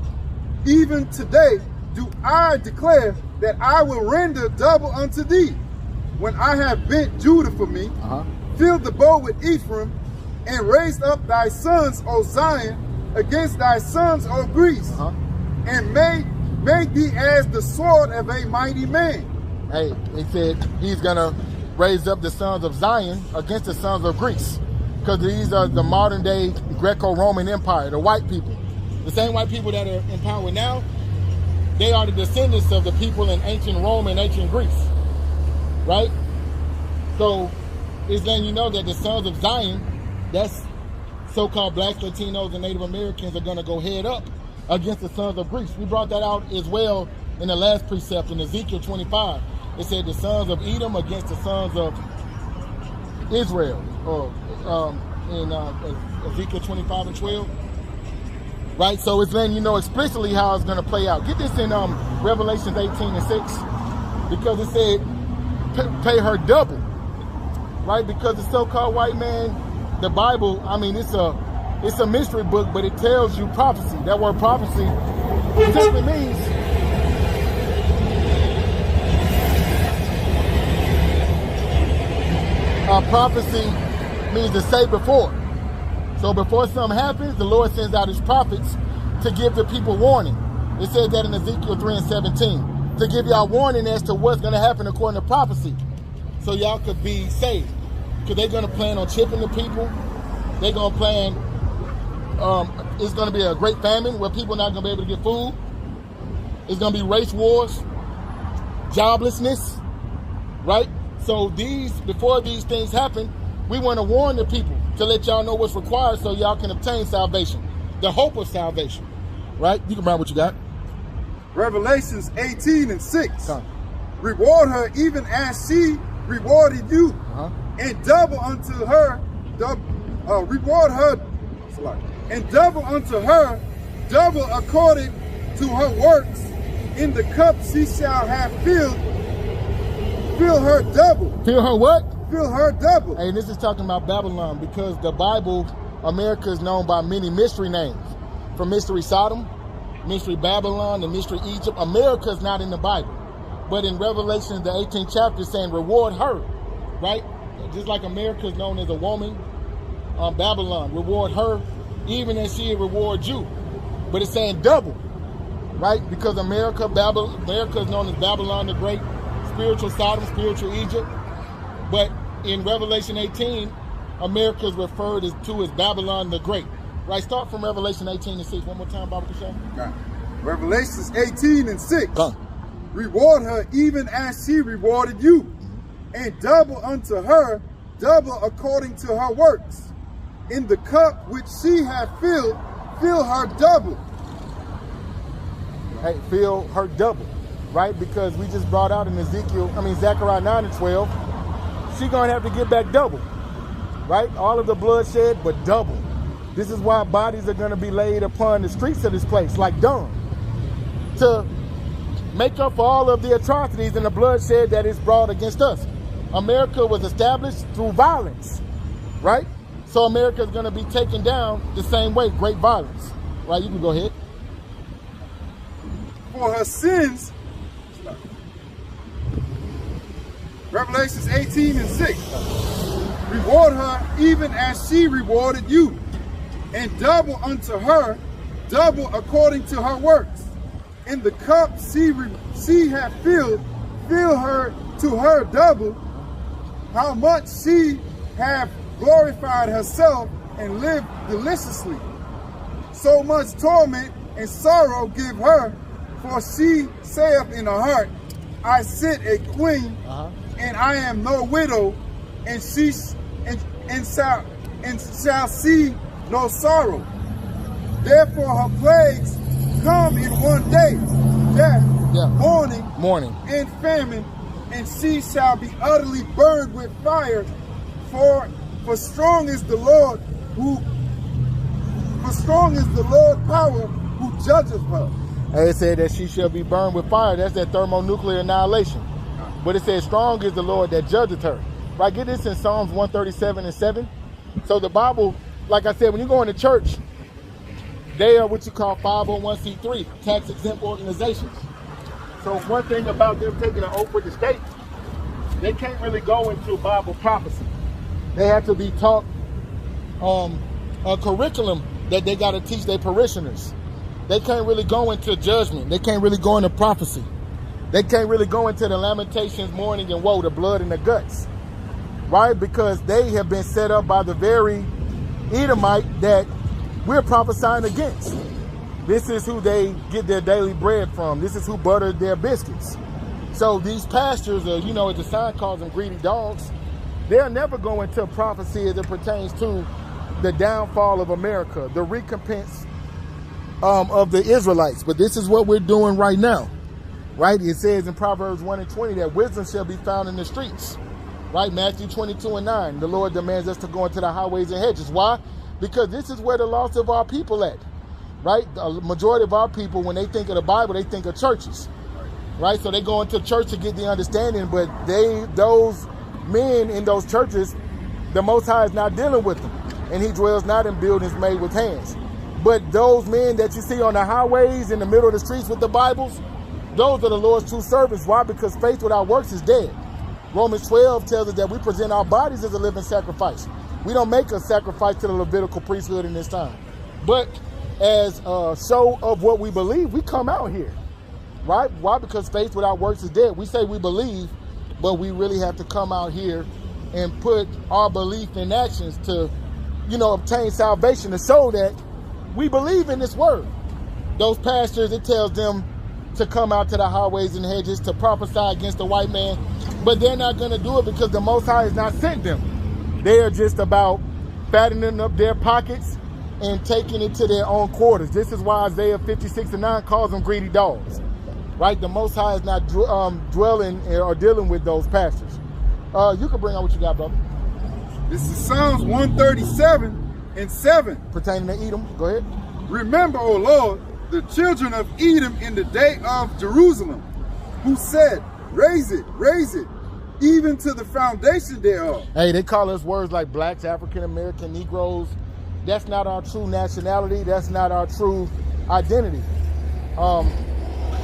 S2: Even today do I declare that I will render double unto thee. When I have bent Judah for me, filled the bow with Ephraim, and raised up thy sons, O Zion, against thy sons, O Greece, and made thee as the sword of a mighty man.
S1: Hey, he said he's going to raise up the sons of Zion against the sons of Greece. Because these are the modern day Greco-Roman Empire, the white people. The same white people that are in power now, they are the descendants of the people in ancient Rome and ancient Greece. Right? So it's letting you know that the sons of Zion, that's so-called blacks, Latinos, and Native Americans, are going to go head up against the sons of Greece. We brought that out as well in the last precept in Ezekiel 25. It said the sons of Edom against the sons of Israel, or in Ezekiel 25 and 12. Right? So it's letting you know explicitly how it's going to play out. Get this in Revelation 18 and 6, because it said pay her double. Right? Because the so-called white man, the Bible, I mean, it's a mystery book, but it tells you prophecy. That word prophecy simply means prophecy means to say before. So before something happens, the Lord sends out his prophets to give the people warning. It says that in Ezekiel 3 and 17, to give y'all warning as to what's going to happen according to prophecy, so y'all could be saved. Because they're going to plan on chipping the people. They're going to plan, it's going to be a great famine where people are not going to be able to get food. It's going to be race wars, joblessness, right? So before these things happen, we want to warn the people to let y'all know what's required so y'all can obtain salvation, the hope of salvation, right? You can remember what you got.
S2: Revelations 18:6. Reward her even as she rewarded you, and double unto her, reward her, and double unto her, double according to her works. In the cup she shall have filled, fill her double.
S1: Fill her what?
S2: Fill her double.
S1: Hey, this is talking about Babylon, because the Bible, America is known by many mystery names. From Mystery Sodom, Mystery Babylon, and Mystery Egypt. America is not in the Bible. But in Revelation, the 18th chapter, is saying reward her, right? Just like America is known as a woman, Babylon, reward her, even as she rewards you. But it's saying double, right? Because America is known as Babylon the Great, spiritual Sodom, spiritual Egypt. But in Revelation 18, America is referred to as Babylon the Great. Right, start from Revelation 18:6. One more time, Bible Kashan.
S2: Right. Revelations 18:6. Reward her even as she rewarded you, and double unto her, double according to her works. In the cup which she hath filled, fill her double.
S1: Hey, fill her double, right? Because we just brought out in Zechariah 9:12, she's gonna have to get back double, right? All of the bloodshed, but double. This is why bodies are going to be laid upon the streets of this place like dung, to make up for all of the atrocities and the bloodshed that is brought against us. America was established through violence, right? So America is going to be taken down the same way, great violence, right? You can go ahead.
S2: For her sins, Revelations 18:6, reward her even as she rewarded you, and double unto her, double according to her works. In the cup she hath filled, fill her to her double. How much she hath glorified herself and lived deliciously. So much torment and sorrow give her, for she saith in her heart, I sit a queen, and I am no widow, and shall see no sorrow. Therefore her plagues come in one day, death, mourning, and famine, and she shall be utterly burned with fire. For strong is the Lord power who judgeth her.
S1: And it said that she shall be burned with fire. That's that thermonuclear annihilation. But it says strong is the Lord that judgeth her. Right? Get this in Psalms 137:7. So the Bible, like I said, when you go into church, they are what you call 501c3, tax-exempt organizations. So one thing about them taking an oath with the state, they can't really go into Bible prophecy. They have to be taught a curriculum that they got to teach their parishioners. They can't really go into judgment. They can't really go into prophecy. They can't really go into the lamentations, mourning, and woe, the blood and the guts. Right? Because they have been set up by the very Edomite that we're prophesying against. This is who they get their daily bread from. This is who buttered their biscuits. So these pastors, as the sign calls them, greedy dogs, they'll never go into prophecy as it pertains to the downfall of America, the recompense of the Israelites. But this is what we're doing right now. Right? It says in Proverbs 1:20 that wisdom shall be found in the streets. Right? Matthew 22:9. The Lord demands us to go into the highways and hedges. Why? Because this is where the loss of our people at. Right? The majority of our people, when they think of the Bible, they think of churches. Right? So they go into church to get the understanding, but those men in those churches, the Most High is not dealing with them. And he dwells not in buildings made with hands. But those men that you see on the highways, in the middle of the streets with the Bibles, those are the Lord's true servants. Why? Because faith without works is dead. Romans 12 tells us that we present our bodies as a living sacrifice. We don't make a sacrifice to the Levitical priesthood in this time. But as a show of what we believe, we come out here. Right? Why? Because faith without works is dead. We say we believe, but we really have to come out here and put our belief in actions to, obtain salvation, to show that we believe in this word. Those pastors, it tells them to come out to the highways and hedges to prophesy against the white man. But they're not going to do it because the Most High has not sent them. They are just about fattening up their pockets and taking it to their own quarters. This is why Isaiah 56:9 calls them greedy dogs. Right? The Most High is not dwelling or dealing with those pastors. You can bring on what you got, brother.
S2: This is Psalms 137:7.
S1: Pertaining to Edom. Go ahead.
S2: Remember, O Lord, the children of Edom in the day of Jerusalem, who said, raise it, even to the foundation thereof.
S1: Hey, they call us words like blacks, African American, Negroes. That's not our true nationality. That's not our true identity.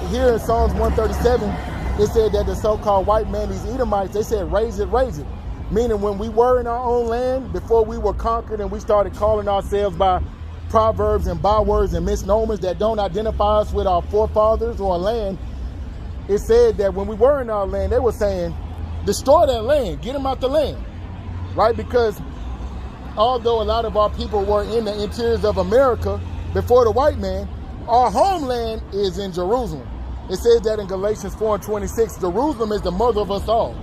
S1: Here in Psalms 137, it said that the so-called white man, these Edomites, they said, raise it. Meaning when we were in our own land, before we were conquered and we started calling ourselves by proverbs and bywords and misnomers that don't identify us with our forefathers or our land, it said that when we were in our land, they were saying, destroy that land, get them out the land, right? Because although a lot of our people were in the interiors of America before the white man, our homeland is in Jerusalem. It says that in Galatians 4:26, Jerusalem is the mother of us all.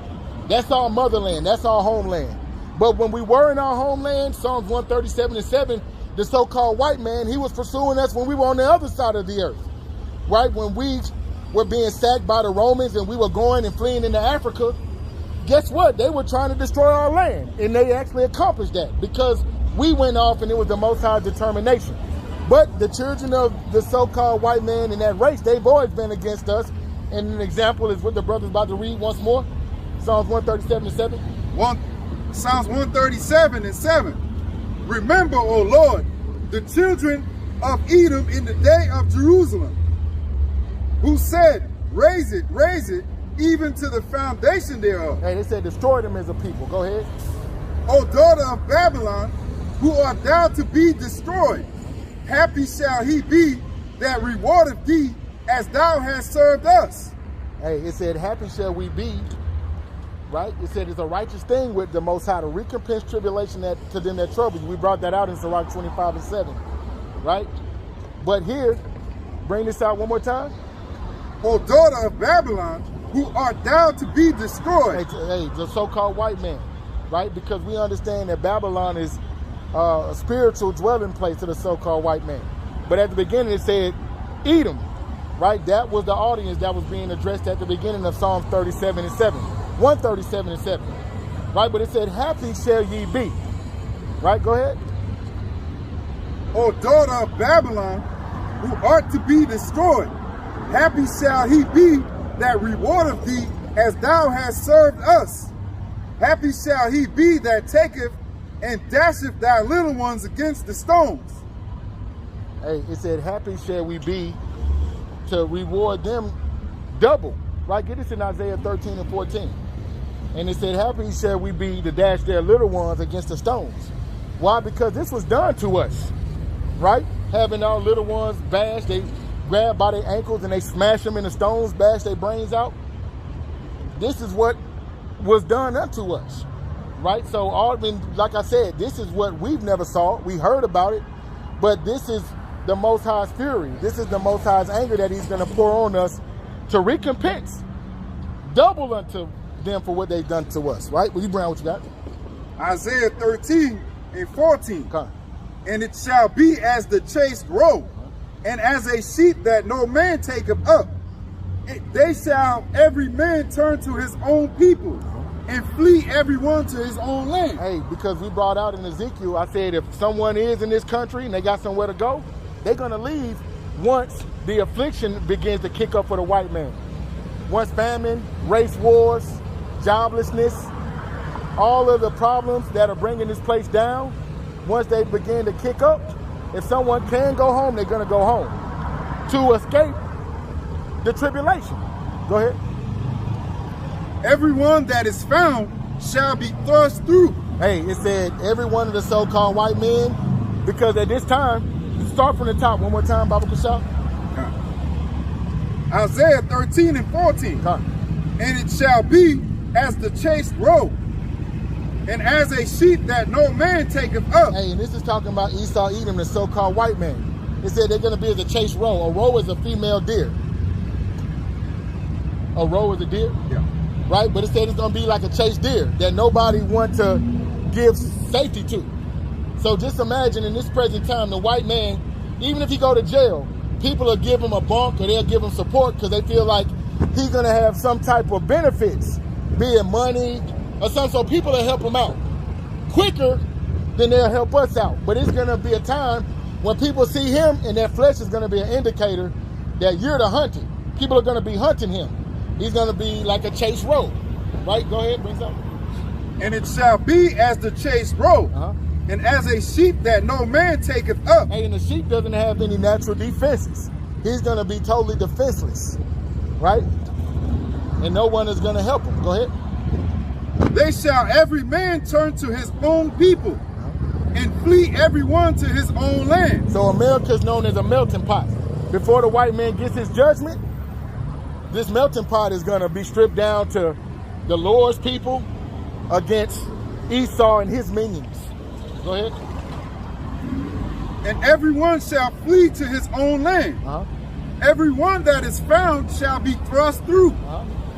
S1: That's our motherland, that's our homeland. But when we were in our homeland, Psalms 137:7, the so-called white man, he was pursuing us when we were on the other side of the earth, right? When we were being sacked by the Romans and we were going and fleeing into Africa, guess what? They were trying to destroy our land, and they actually accomplished that because we went off and it was the Most High's determination. But the children of the so-called white man in that race, they've always been against us. And an example is what the brother's about to read once more. Psalms 137:7.
S2: Psalms 137:7. Remember, O Lord, the children of Edom in the day of Jerusalem, who said, raise it, even to the foundation thereof.
S1: Hey, they said destroy them as a people. Go ahead.
S2: O daughter of Babylon, who art thou to be destroyed, happy shall he be that rewardeth thee as thou hast served us.
S1: Hey, it said, happy shall we be, right? It said it's a righteous thing with the Most High to recompense tribulation to them that trouble you. We brought that out in Sirach 25:7, right? But here, bring this out one more time.
S2: O daughter of Babylon, who art thou to be destroyed.
S1: Hey, the so-called white man, right? Because we understand that Babylon is a spiritual dwelling place to the so-called white man. But at the beginning it said Edom, right? That was the audience that was being addressed at the beginning of Psalms 137:7, right? But it said, happy shall ye be, right? Go ahead.
S2: O daughter of Babylon, who art to be destroyed, happy shall he be that rewardeth thee as thou hast served us. Happy shall he be that taketh and dasheth thy little ones against the stones.
S1: Hey, it said, happy shall we be to reward them double, right? Get this in Isaiah 13:14. And it said, happy shall we be to dash their little ones against the stones. Why? Because this was done to us, right? Having our little ones bashed, they grab by their ankles and they smash them in the stones, bash their brains out. This is what was done unto us, right? So, like I said, this is what we've never saw. We heard about it, but this is the Most High's fury. This is the Most High's anger that he's going to pour on us to recompense double unto them for what they've done to us, right? Well, you bring out what you got.
S2: Isaiah 13:14.
S1: Okay.
S2: And it shall be as the chased roe, and as a sheep that no man taketh up. They shall every man turn to his own people, and flee everyone to his own land.
S1: Hey, because we brought out in Ezekiel, I said if someone is in this country and they got somewhere to go, they're going to leave once the affliction begins to kick up for the white man. Once famine, race wars, joblessness, all of the problems that are bringing this place down, once they begin to kick up, if someone can go home, they're going to go home to escape the tribulation. Go ahead.
S2: Everyone that is found shall be thrust through.
S1: Hey, it said every one of the so-called white men, because at this time, start from the top one more time, Baba Kashab.
S2: Isaiah 13:14. And it shall be as the chased roe, and as a sheep that no man taketh up.
S1: Hey, and this is talking about Esau, Edom, the so-called white man. It said they're going to be as a chased roe. A roe is a female deer. A roe is a deer?
S2: Yeah.
S1: right? But it said it's going to be like a chased deer that nobody want to give safety to. So just imagine in this present time, the white man, even if he go to jail, people will give him a bunk or they'll give him support because they feel like he's going to have some type of benefits, be it money or something. So people will help him out quicker than they'll help us out. But it's going to be a time when people see him and their flesh is going to be an indicator that you're the hunted. People are going to be hunting him. He's going to be like a chase roe. Right? Go ahead, bring something.
S2: And it shall be as the chase roe, and as a sheep that no man taketh up.
S1: Hey, and the sheep doesn't have any natural defenses. He's going to be totally defenseless. Right? And no one is going to help him. Go ahead.
S2: They shall every man turn to his own people, and flee every one to his own land.
S1: So America is known as a melting pot. Before the white man gets his judgment, this melting pot is going to be stripped down to the Lord's people against Esau and his minions. Go ahead.
S2: And everyone shall flee to his own land. Everyone that is found shall be thrust through.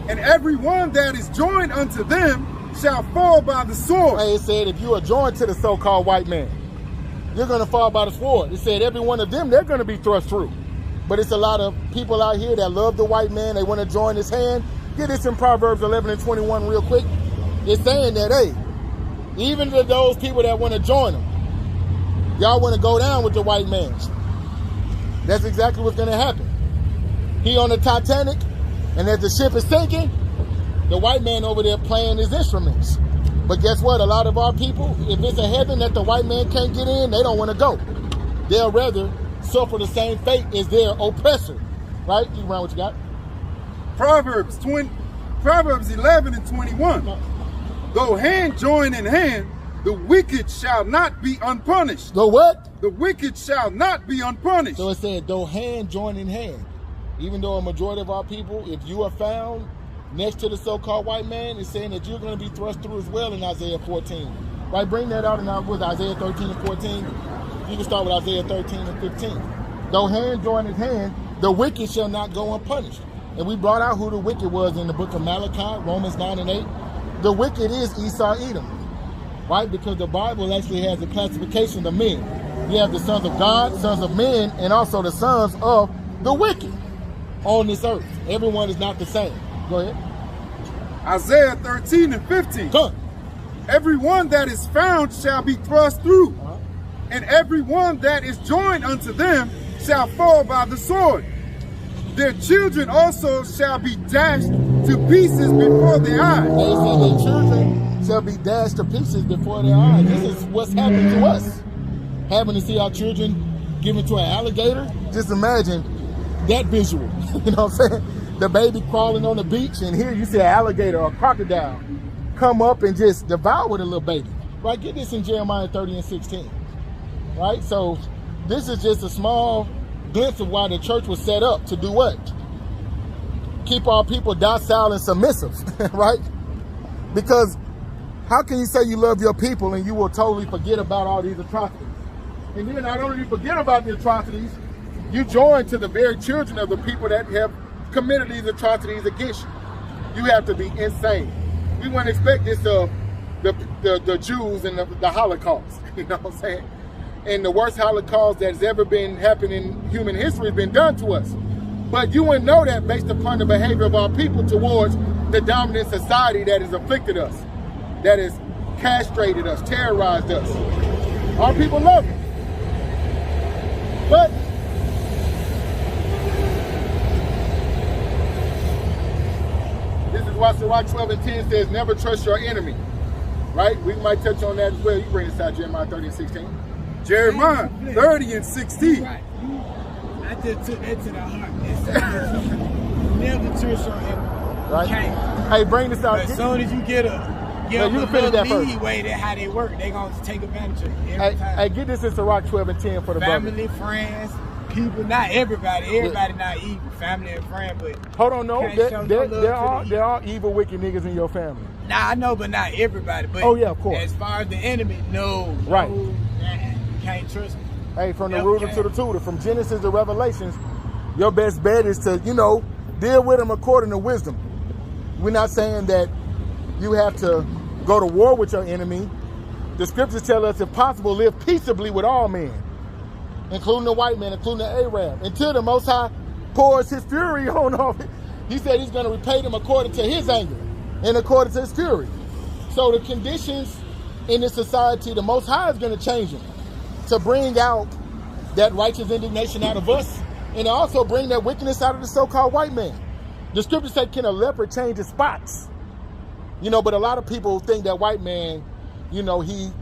S2: And everyone that is joined unto them shall fall by the sword.
S1: Hey, it said if you are joined to the so-called white man, you're going to fall by the sword. It said every one of them, they're going to be thrust through. But it's a lot of people out here that love the white man. They want to join his hand. Get this in Proverbs 11 and 21 real quick. It's saying that, hey, even to those people that want to join him, y'all want to go down with the white man. That's exactly what's going to happen. He on the Titanic, and as the ship is sinking, the white man over there playing his instruments. But guess what? A lot of our people, if it's a heaven that the white man can't get in, they don't want to go. They'll rather suffer the same fate as their oppressor. Right? You around what you got?
S2: Proverbs 11 and 21. Though hand join in hand, the wicked shall not be unpunished.
S1: The what?
S2: The wicked shall not be unpunished.
S1: So it said, though hand join in hand. Even though a majority of our people, if you are found next to the so-called white man, it's saying that you're going to be thrust through as well in Isaiah 14. Right? Bring that out in with Isaiah 13 and 14. You can start with Isaiah 13 and 15. Though hand join in hand, the wicked shall not go unpunished. And we brought out who the wicked was in the book of Malachi, Romans 9 and 8. The wicked is Esau, Edom. Right? Because the Bible actually has a classification of men. You have the sons of God, sons of men, and also the sons of the wicked on this earth. Everyone is not the same. Go ahead.
S2: Isaiah 13 and 15.
S1: Come.
S2: Everyone that is found shall be thrust through, and everyone that is joined unto them shall fall by the sword. Their children also shall be dashed to pieces before their eyes.
S1: They say their children shall be dashed to pieces before their eyes. This is what's happened to us. Having to see our children given to an alligator. Just imagine that visual. You know what I'm saying? The baby crawling on the beach, and here you see an alligator or a crocodile come up and just devour the little baby. Right? Get this in Jeremiah 30 and 16. Right? So this is just a small glimpse of why the church was set up to do what? Keep our people docile and submissive, right? Because how can you say you love your people and you will totally forget about all these atrocities? And then not only forget about the atrocities, you join to the very children of the people that have committed these atrocities against you. You have to be insane. We wouldn't expect this of the Jews and the Holocaust, you know what I'm saying? And the worst Holocaust that's ever been happening in human history has been done to us. But you wouldn't know that based upon the behavior of our people towards the dominant society that has afflicted us, that has castrated us, terrorized us. Our people love it. But this is why Seir 12 and 10 says, never trust your enemy. Right? We might touch on that as well. You bring this out, Jeremiah 30 and 16.
S2: Jeremiah 30 and 16.
S3: Right. I just took that to the heart. It's never trust your enemy.
S1: Right?
S3: Can't.
S1: Hey, bring this out.
S3: But as soon as you get
S1: you can finish that first.
S3: leeway, that's how they work. They're going to take advantage of it every time.
S1: Hey, get this in Seir 12 and 10 for the
S3: family, friends, people, not everybody. Everybody not evil. Family and friends, but
S1: hold on, no. There are evil, wicked niggas in your family.
S3: Nah, I know, but not everybody. But
S1: oh yeah, of course.
S3: As far as the enemy, no.
S1: Right.
S3: No, can't trust me.
S1: Hey, from the rooter to the tutor, from Genesis to Revelations, your best bet is to, deal with them according to wisdom. We're not saying that you have to go to war with your enemy. The scriptures tell us, if possible, live peaceably with all men, including the white man, including the Arab, until the Most High pours his fury on all. He said he's going to repay them according to his anger and according to his fury. So the conditions in this society, the Most High is going to change them to bring out that righteous indignation out of us, and also bring that wickedness out of the so-called white man. The scriptures say, can a leopard change his spots? You know, but a lot of people think that white man, you know, he's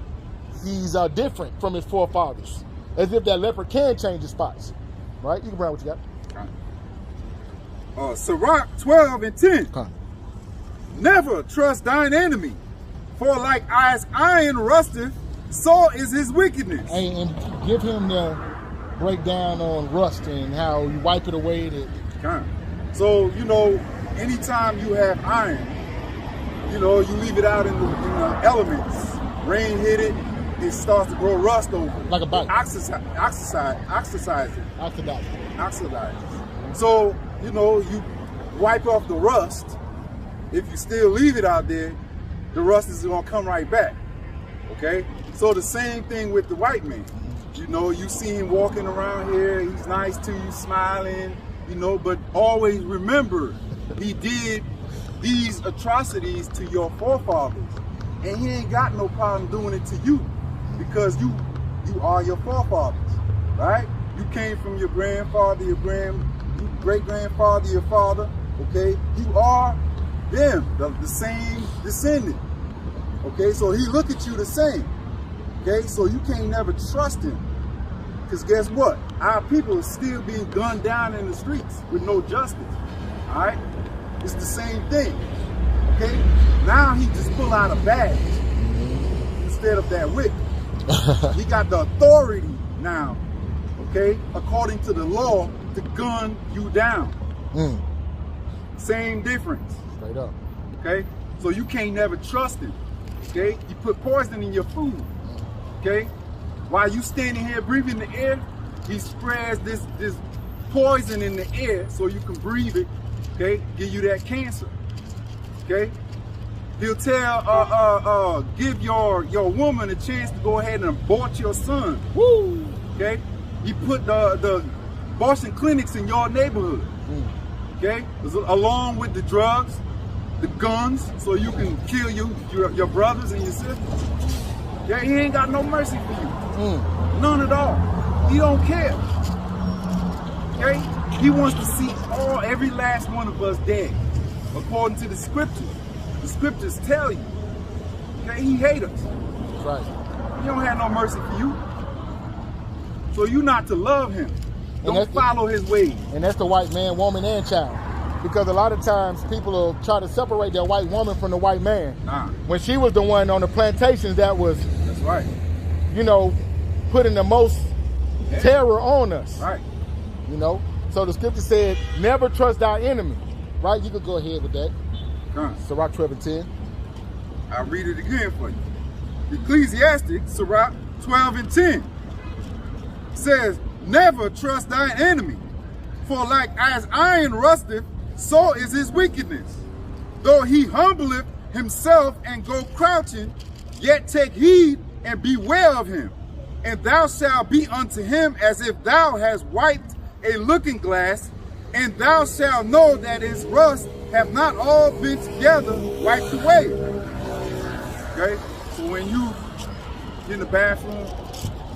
S1: different from his forefathers, as if that leopard can change his spots. Right? You can bring what you got.
S2: Sirach 12 and 10. Never trust thine enemy, for like as iron rusteth, so is his wickedness.
S1: And give him the breakdown on rust and how you wipe it away.
S2: So, you know, anytime you have iron, you know, you leave it out in the elements. Rain hit it, it starts to grow rust over it.
S1: Like a bike.
S2: Oxidize it.
S1: Oxidize.
S2: So, you know, you wipe off the rust. If you still leave it out there, the rust is going to come right back. Okay? So the same thing with the white man. You know, you see him walking around here, he's nice to you, smiling, you know, but always remember, he did these atrocities to your forefathers. And he ain't got no problem doing it to you, because you are your forefathers, right? You came from your grandfather, your great-grandfather, your father, okay? You are them, the same descendant, okay? So he look at you the same, okay? So you can't never trust him, because guess what? Our people are still being gunned down in the streets with no justice, all right? It's the same thing, okay? Now he just pull out a badge instead of that whip. He got the authority now, okay, according to the law, to gun you down. Same difference.
S1: Straight up.
S2: Okay? So you can't never trust him. Okay? You put poison in your food. Okay? While you standing here breathing the air, he spreads this poison in the air so you can breathe it. Okay? Give you that cancer. Okay? He'll tell, give your woman a chance to go ahead and abort your son.
S1: Woo!
S2: Okay? He put the abortion clinics in your neighborhood. Okay? Along with the drugs, the guns, so you can kill your brothers and your sisters. Yeah, he ain't got no mercy for you. None at all. He don't care. Okay? He wants to see every last one of us dead, according to the scriptures. The scriptures tell you. Okay? He hates us.
S1: Right.
S2: He don't have no mercy for you. So you not to love him. Don't follow his ways.
S1: And that's the white man, woman, and child. Because a lot of times people will try to separate that white woman from the white man. When she was the one on the plantations that was,
S2: that's right,
S1: you know, putting the most terror on us.
S2: Right.
S1: You know? So the scripture said, never trust thy enemy. Right? You could go ahead with that. Sirach 12 and 10.
S2: I'll read it again for you. Ecclesiastes, Sirach 12 and 10 says, never trust thine enemy, for like as iron rusteth, so is his wickedness. Though he humbleth himself and go crouching, yet take heed and beware of him. And thou shalt be unto him as if thou hast wiped a looking glass, and thou shalt know that his rust have not all been together wiped away. Okay? So when you in the bathroom,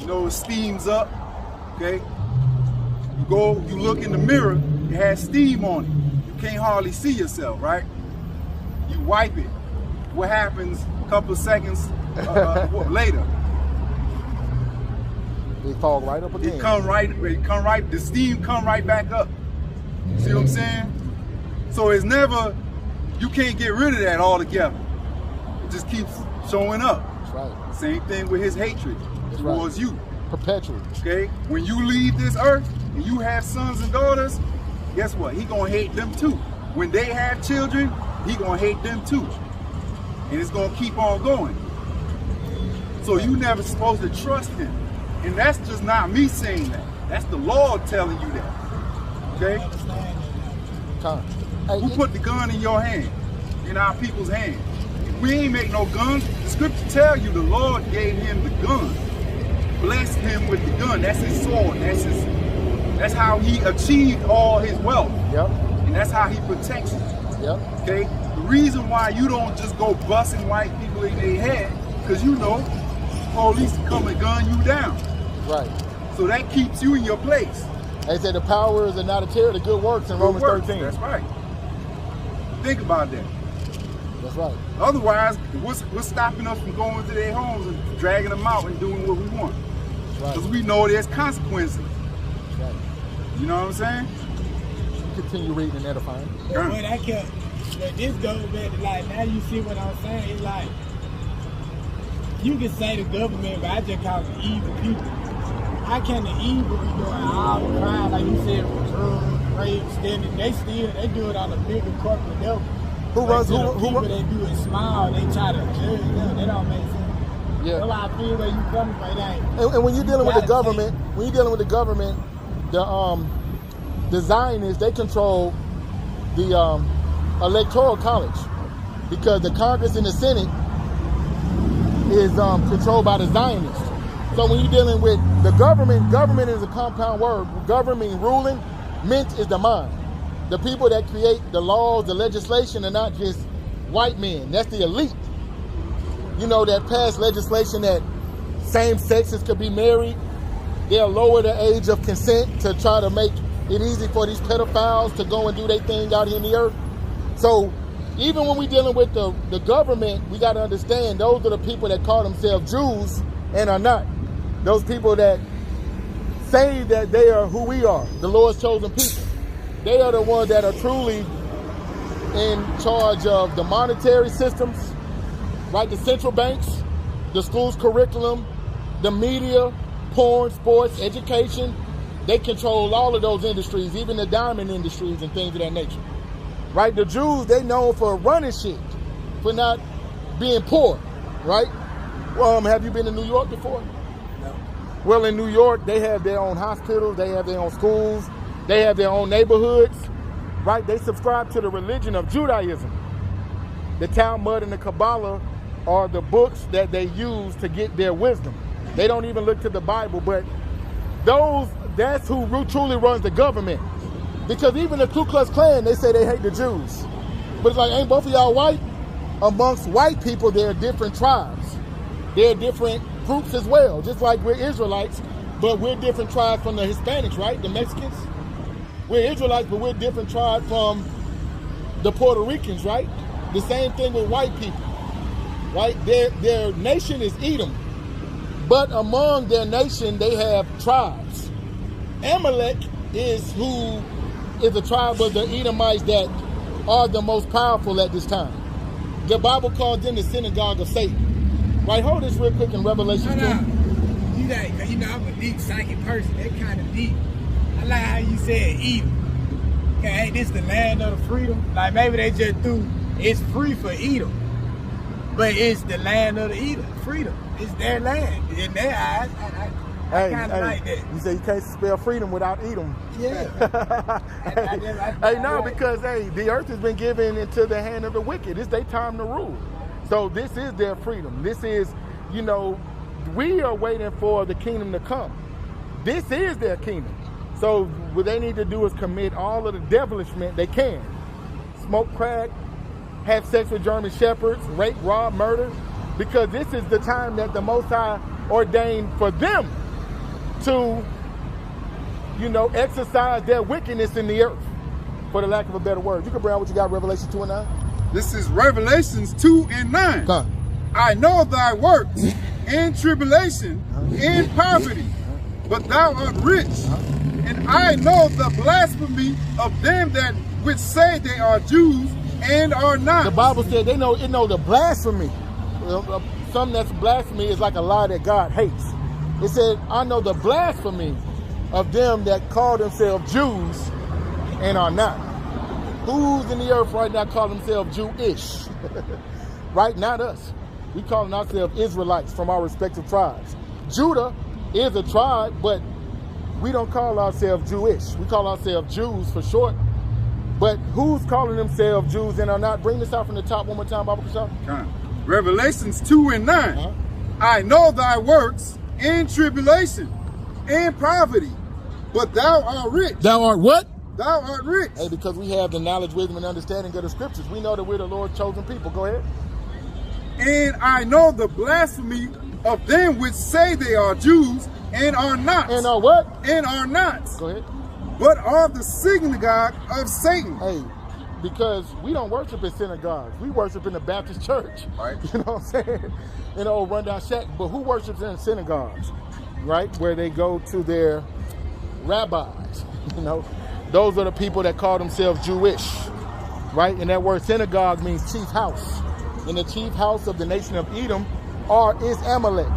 S2: you know, it steams up, okay? You look in the mirror, it has steam on it. You can't hardly see yourself, right? You wipe it. What happens a couple of seconds later?
S1: It fall right up again.
S2: The steam come right back up. See what I'm saying? So it's never, you can't get rid of that altogether. It just keeps showing up.
S1: That's right.
S2: Same thing with his hatred towards you.
S1: Perpetually.
S2: Okay? When you leave this earth and you have sons and daughters, guess what? He gonna hate them too. When they have children, he gonna hate them too. And it's gonna keep on going. So you never supposed to trust him. And that's just not me saying that. That's the Lord telling you that. Okay?
S1: Hey,
S2: who put the gun in your hand? in our people's hands. We ain't make no guns. The scripture tell you the Lord gave him the gun, blessed him with the gun. That's his sword. That's how he achieved all his wealth.
S1: Yep.
S2: And that's how he protects you.
S1: Yep.
S2: Okay. The reason why you don't just go busting white people in their head, because you know police come and gun you down.
S1: Right.
S2: So that keeps you in your place.
S1: They say the powers are not a terror, the good works in Romans 13.
S2: That's right. Think about that.
S1: That's right.
S2: Otherwise, what's stopping us from going to their homes and dragging them out and doing what we want? Because
S1: Right.
S2: we know there's consequences.
S1: Right.
S2: You know what I'm saying?
S1: Continue reading and edifying.
S3: But this goes back to like, now you see what I'm saying? It's like, you can say the government, but I just call them evil people. How can the evil be doing all the crime, like you said, with drugs, rape, stealing? They do it on a bigger corporate level.
S1: Who runs?
S3: People that do it small, they try to judge them. That don't make sense.
S1: Yeah.
S3: That's why I feel where you coming from. It ain't.
S1: And when you're dealing with the government, the Zionists, they control the electoral college, because the Congress and the Senate is controlled by the Zionists. So when you're dealing with the government is a compound word. Government, ruling, ment is the mind. The people that create the laws, the legislation, are not just white men. That's the elite. You know, that pass legislation that same sexes could be married. They'll lower the age of consent to try to make it easy for these pedophiles to go and do their thing out here in the earth. So even when we're dealing with the government, we got to understand those are the people that call themselves Jews and are not. Those people that say that they are who we are, the Lord's chosen people. They are the ones that are truly in charge of the monetary systems, right? The central banks, the school's curriculum, the media, porn, sports, education. They control all of those industries, even the diamond industries and things of that nature, right? The Jews, they known for running shit, for not being poor, right? Have you been to New York before?
S3: No.
S1: Well, in New York, they have their own hospitals, they have their own schools, they have their own neighborhoods, right? They subscribe to the religion of Judaism. The Talmud and the Kabbalah are the books that they use to get their wisdom. They don't even look to the Bible, but that's who truly runs the government. Because even the Ku Klux Klan, they say they hate the Jews. But it's like, ain't both of y'all white? Amongst white people, there are different tribes. There are different groups as well, just like we're Israelites, but we're different tribes from the Hispanics, right? The Mexicans. We're Israelites, but we're different tribes from the Puerto Ricans, right? The same thing with white people, right? Their nation is Edom, but among their nation, they have tribes. Amalek is a tribe of the Edomites that are the most powerful at this time. The Bible calls them the synagogue of Satan. Right, hold this real quick in Revelation 2.
S3: You know, I'm a deep psychic person. That kind of deep. I like how you said Edom. Okay, ain't this the land of the freedom? Like maybe they just threw it's free for Edom, but it's the land of the Edom, freedom. It's their land in their eyes. I kind of like that.
S1: You say you can't spell freedom without Edom.
S3: Yeah.
S1: Because the earth has been given into the hand of the wicked. It's their time to rule. So this is their freedom. This is, we are waiting for the kingdom to come. This is their kingdom. So what they need to do is commit all of the devilishment they can. Smoke crack, have sex with German shepherds, rape, rob, murder. Because this is the time that the Most High ordained for them to, exercise their wickedness in the earth, for the lack of a better word. You can bring out what you got, Revelation 2 and 9.
S2: This is Revelations 2 and 9.
S1: Come.
S2: I know thy works in tribulation, in poverty, but thou art rich. And I know the blasphemy of them that which say they are Jews and are not.
S1: The Bible said it know the blasphemy. Something that's blasphemy is like a lie that God hates. It said, I know the blasphemy of them that call themselves Jews and are not. Who's in the earth right now call themselves Jewish? Right? Not us. We calling ourselves Israelites from our respective tribes. Judah is a tribe, but we don't call ourselves Jewish. We call ourselves Jews for short. But who's calling themselves Jews and are not? Bring this out from the top one more time, Baba Kasha.
S2: Revelations 2 and 9. I know thy works in tribulation, in poverty, but thou art rich.
S1: Thou art what?
S2: Thou art rich.
S1: Hey, because we have the knowledge, wisdom, and understanding of the scriptures. We know that we're the Lord's chosen people. Go ahead.
S2: And I know the blasphemy of them which say they are Jews and are not.
S1: And are what?
S2: And are not.
S1: Go ahead.
S2: But are the synagogue of Satan.
S1: Hey, because we don't worship in synagogues. We worship in the Baptist church.
S2: Right.
S1: You know what I'm saying? In the old rundown shack. But who worships in synagogues? Right? Where they go to their rabbis. You know? Those are the people that call themselves Jewish. Right? And that word synagogue means chief house. And the chief house of the nation of Edom is Amalek.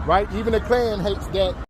S1: Right? Even the clan hates that.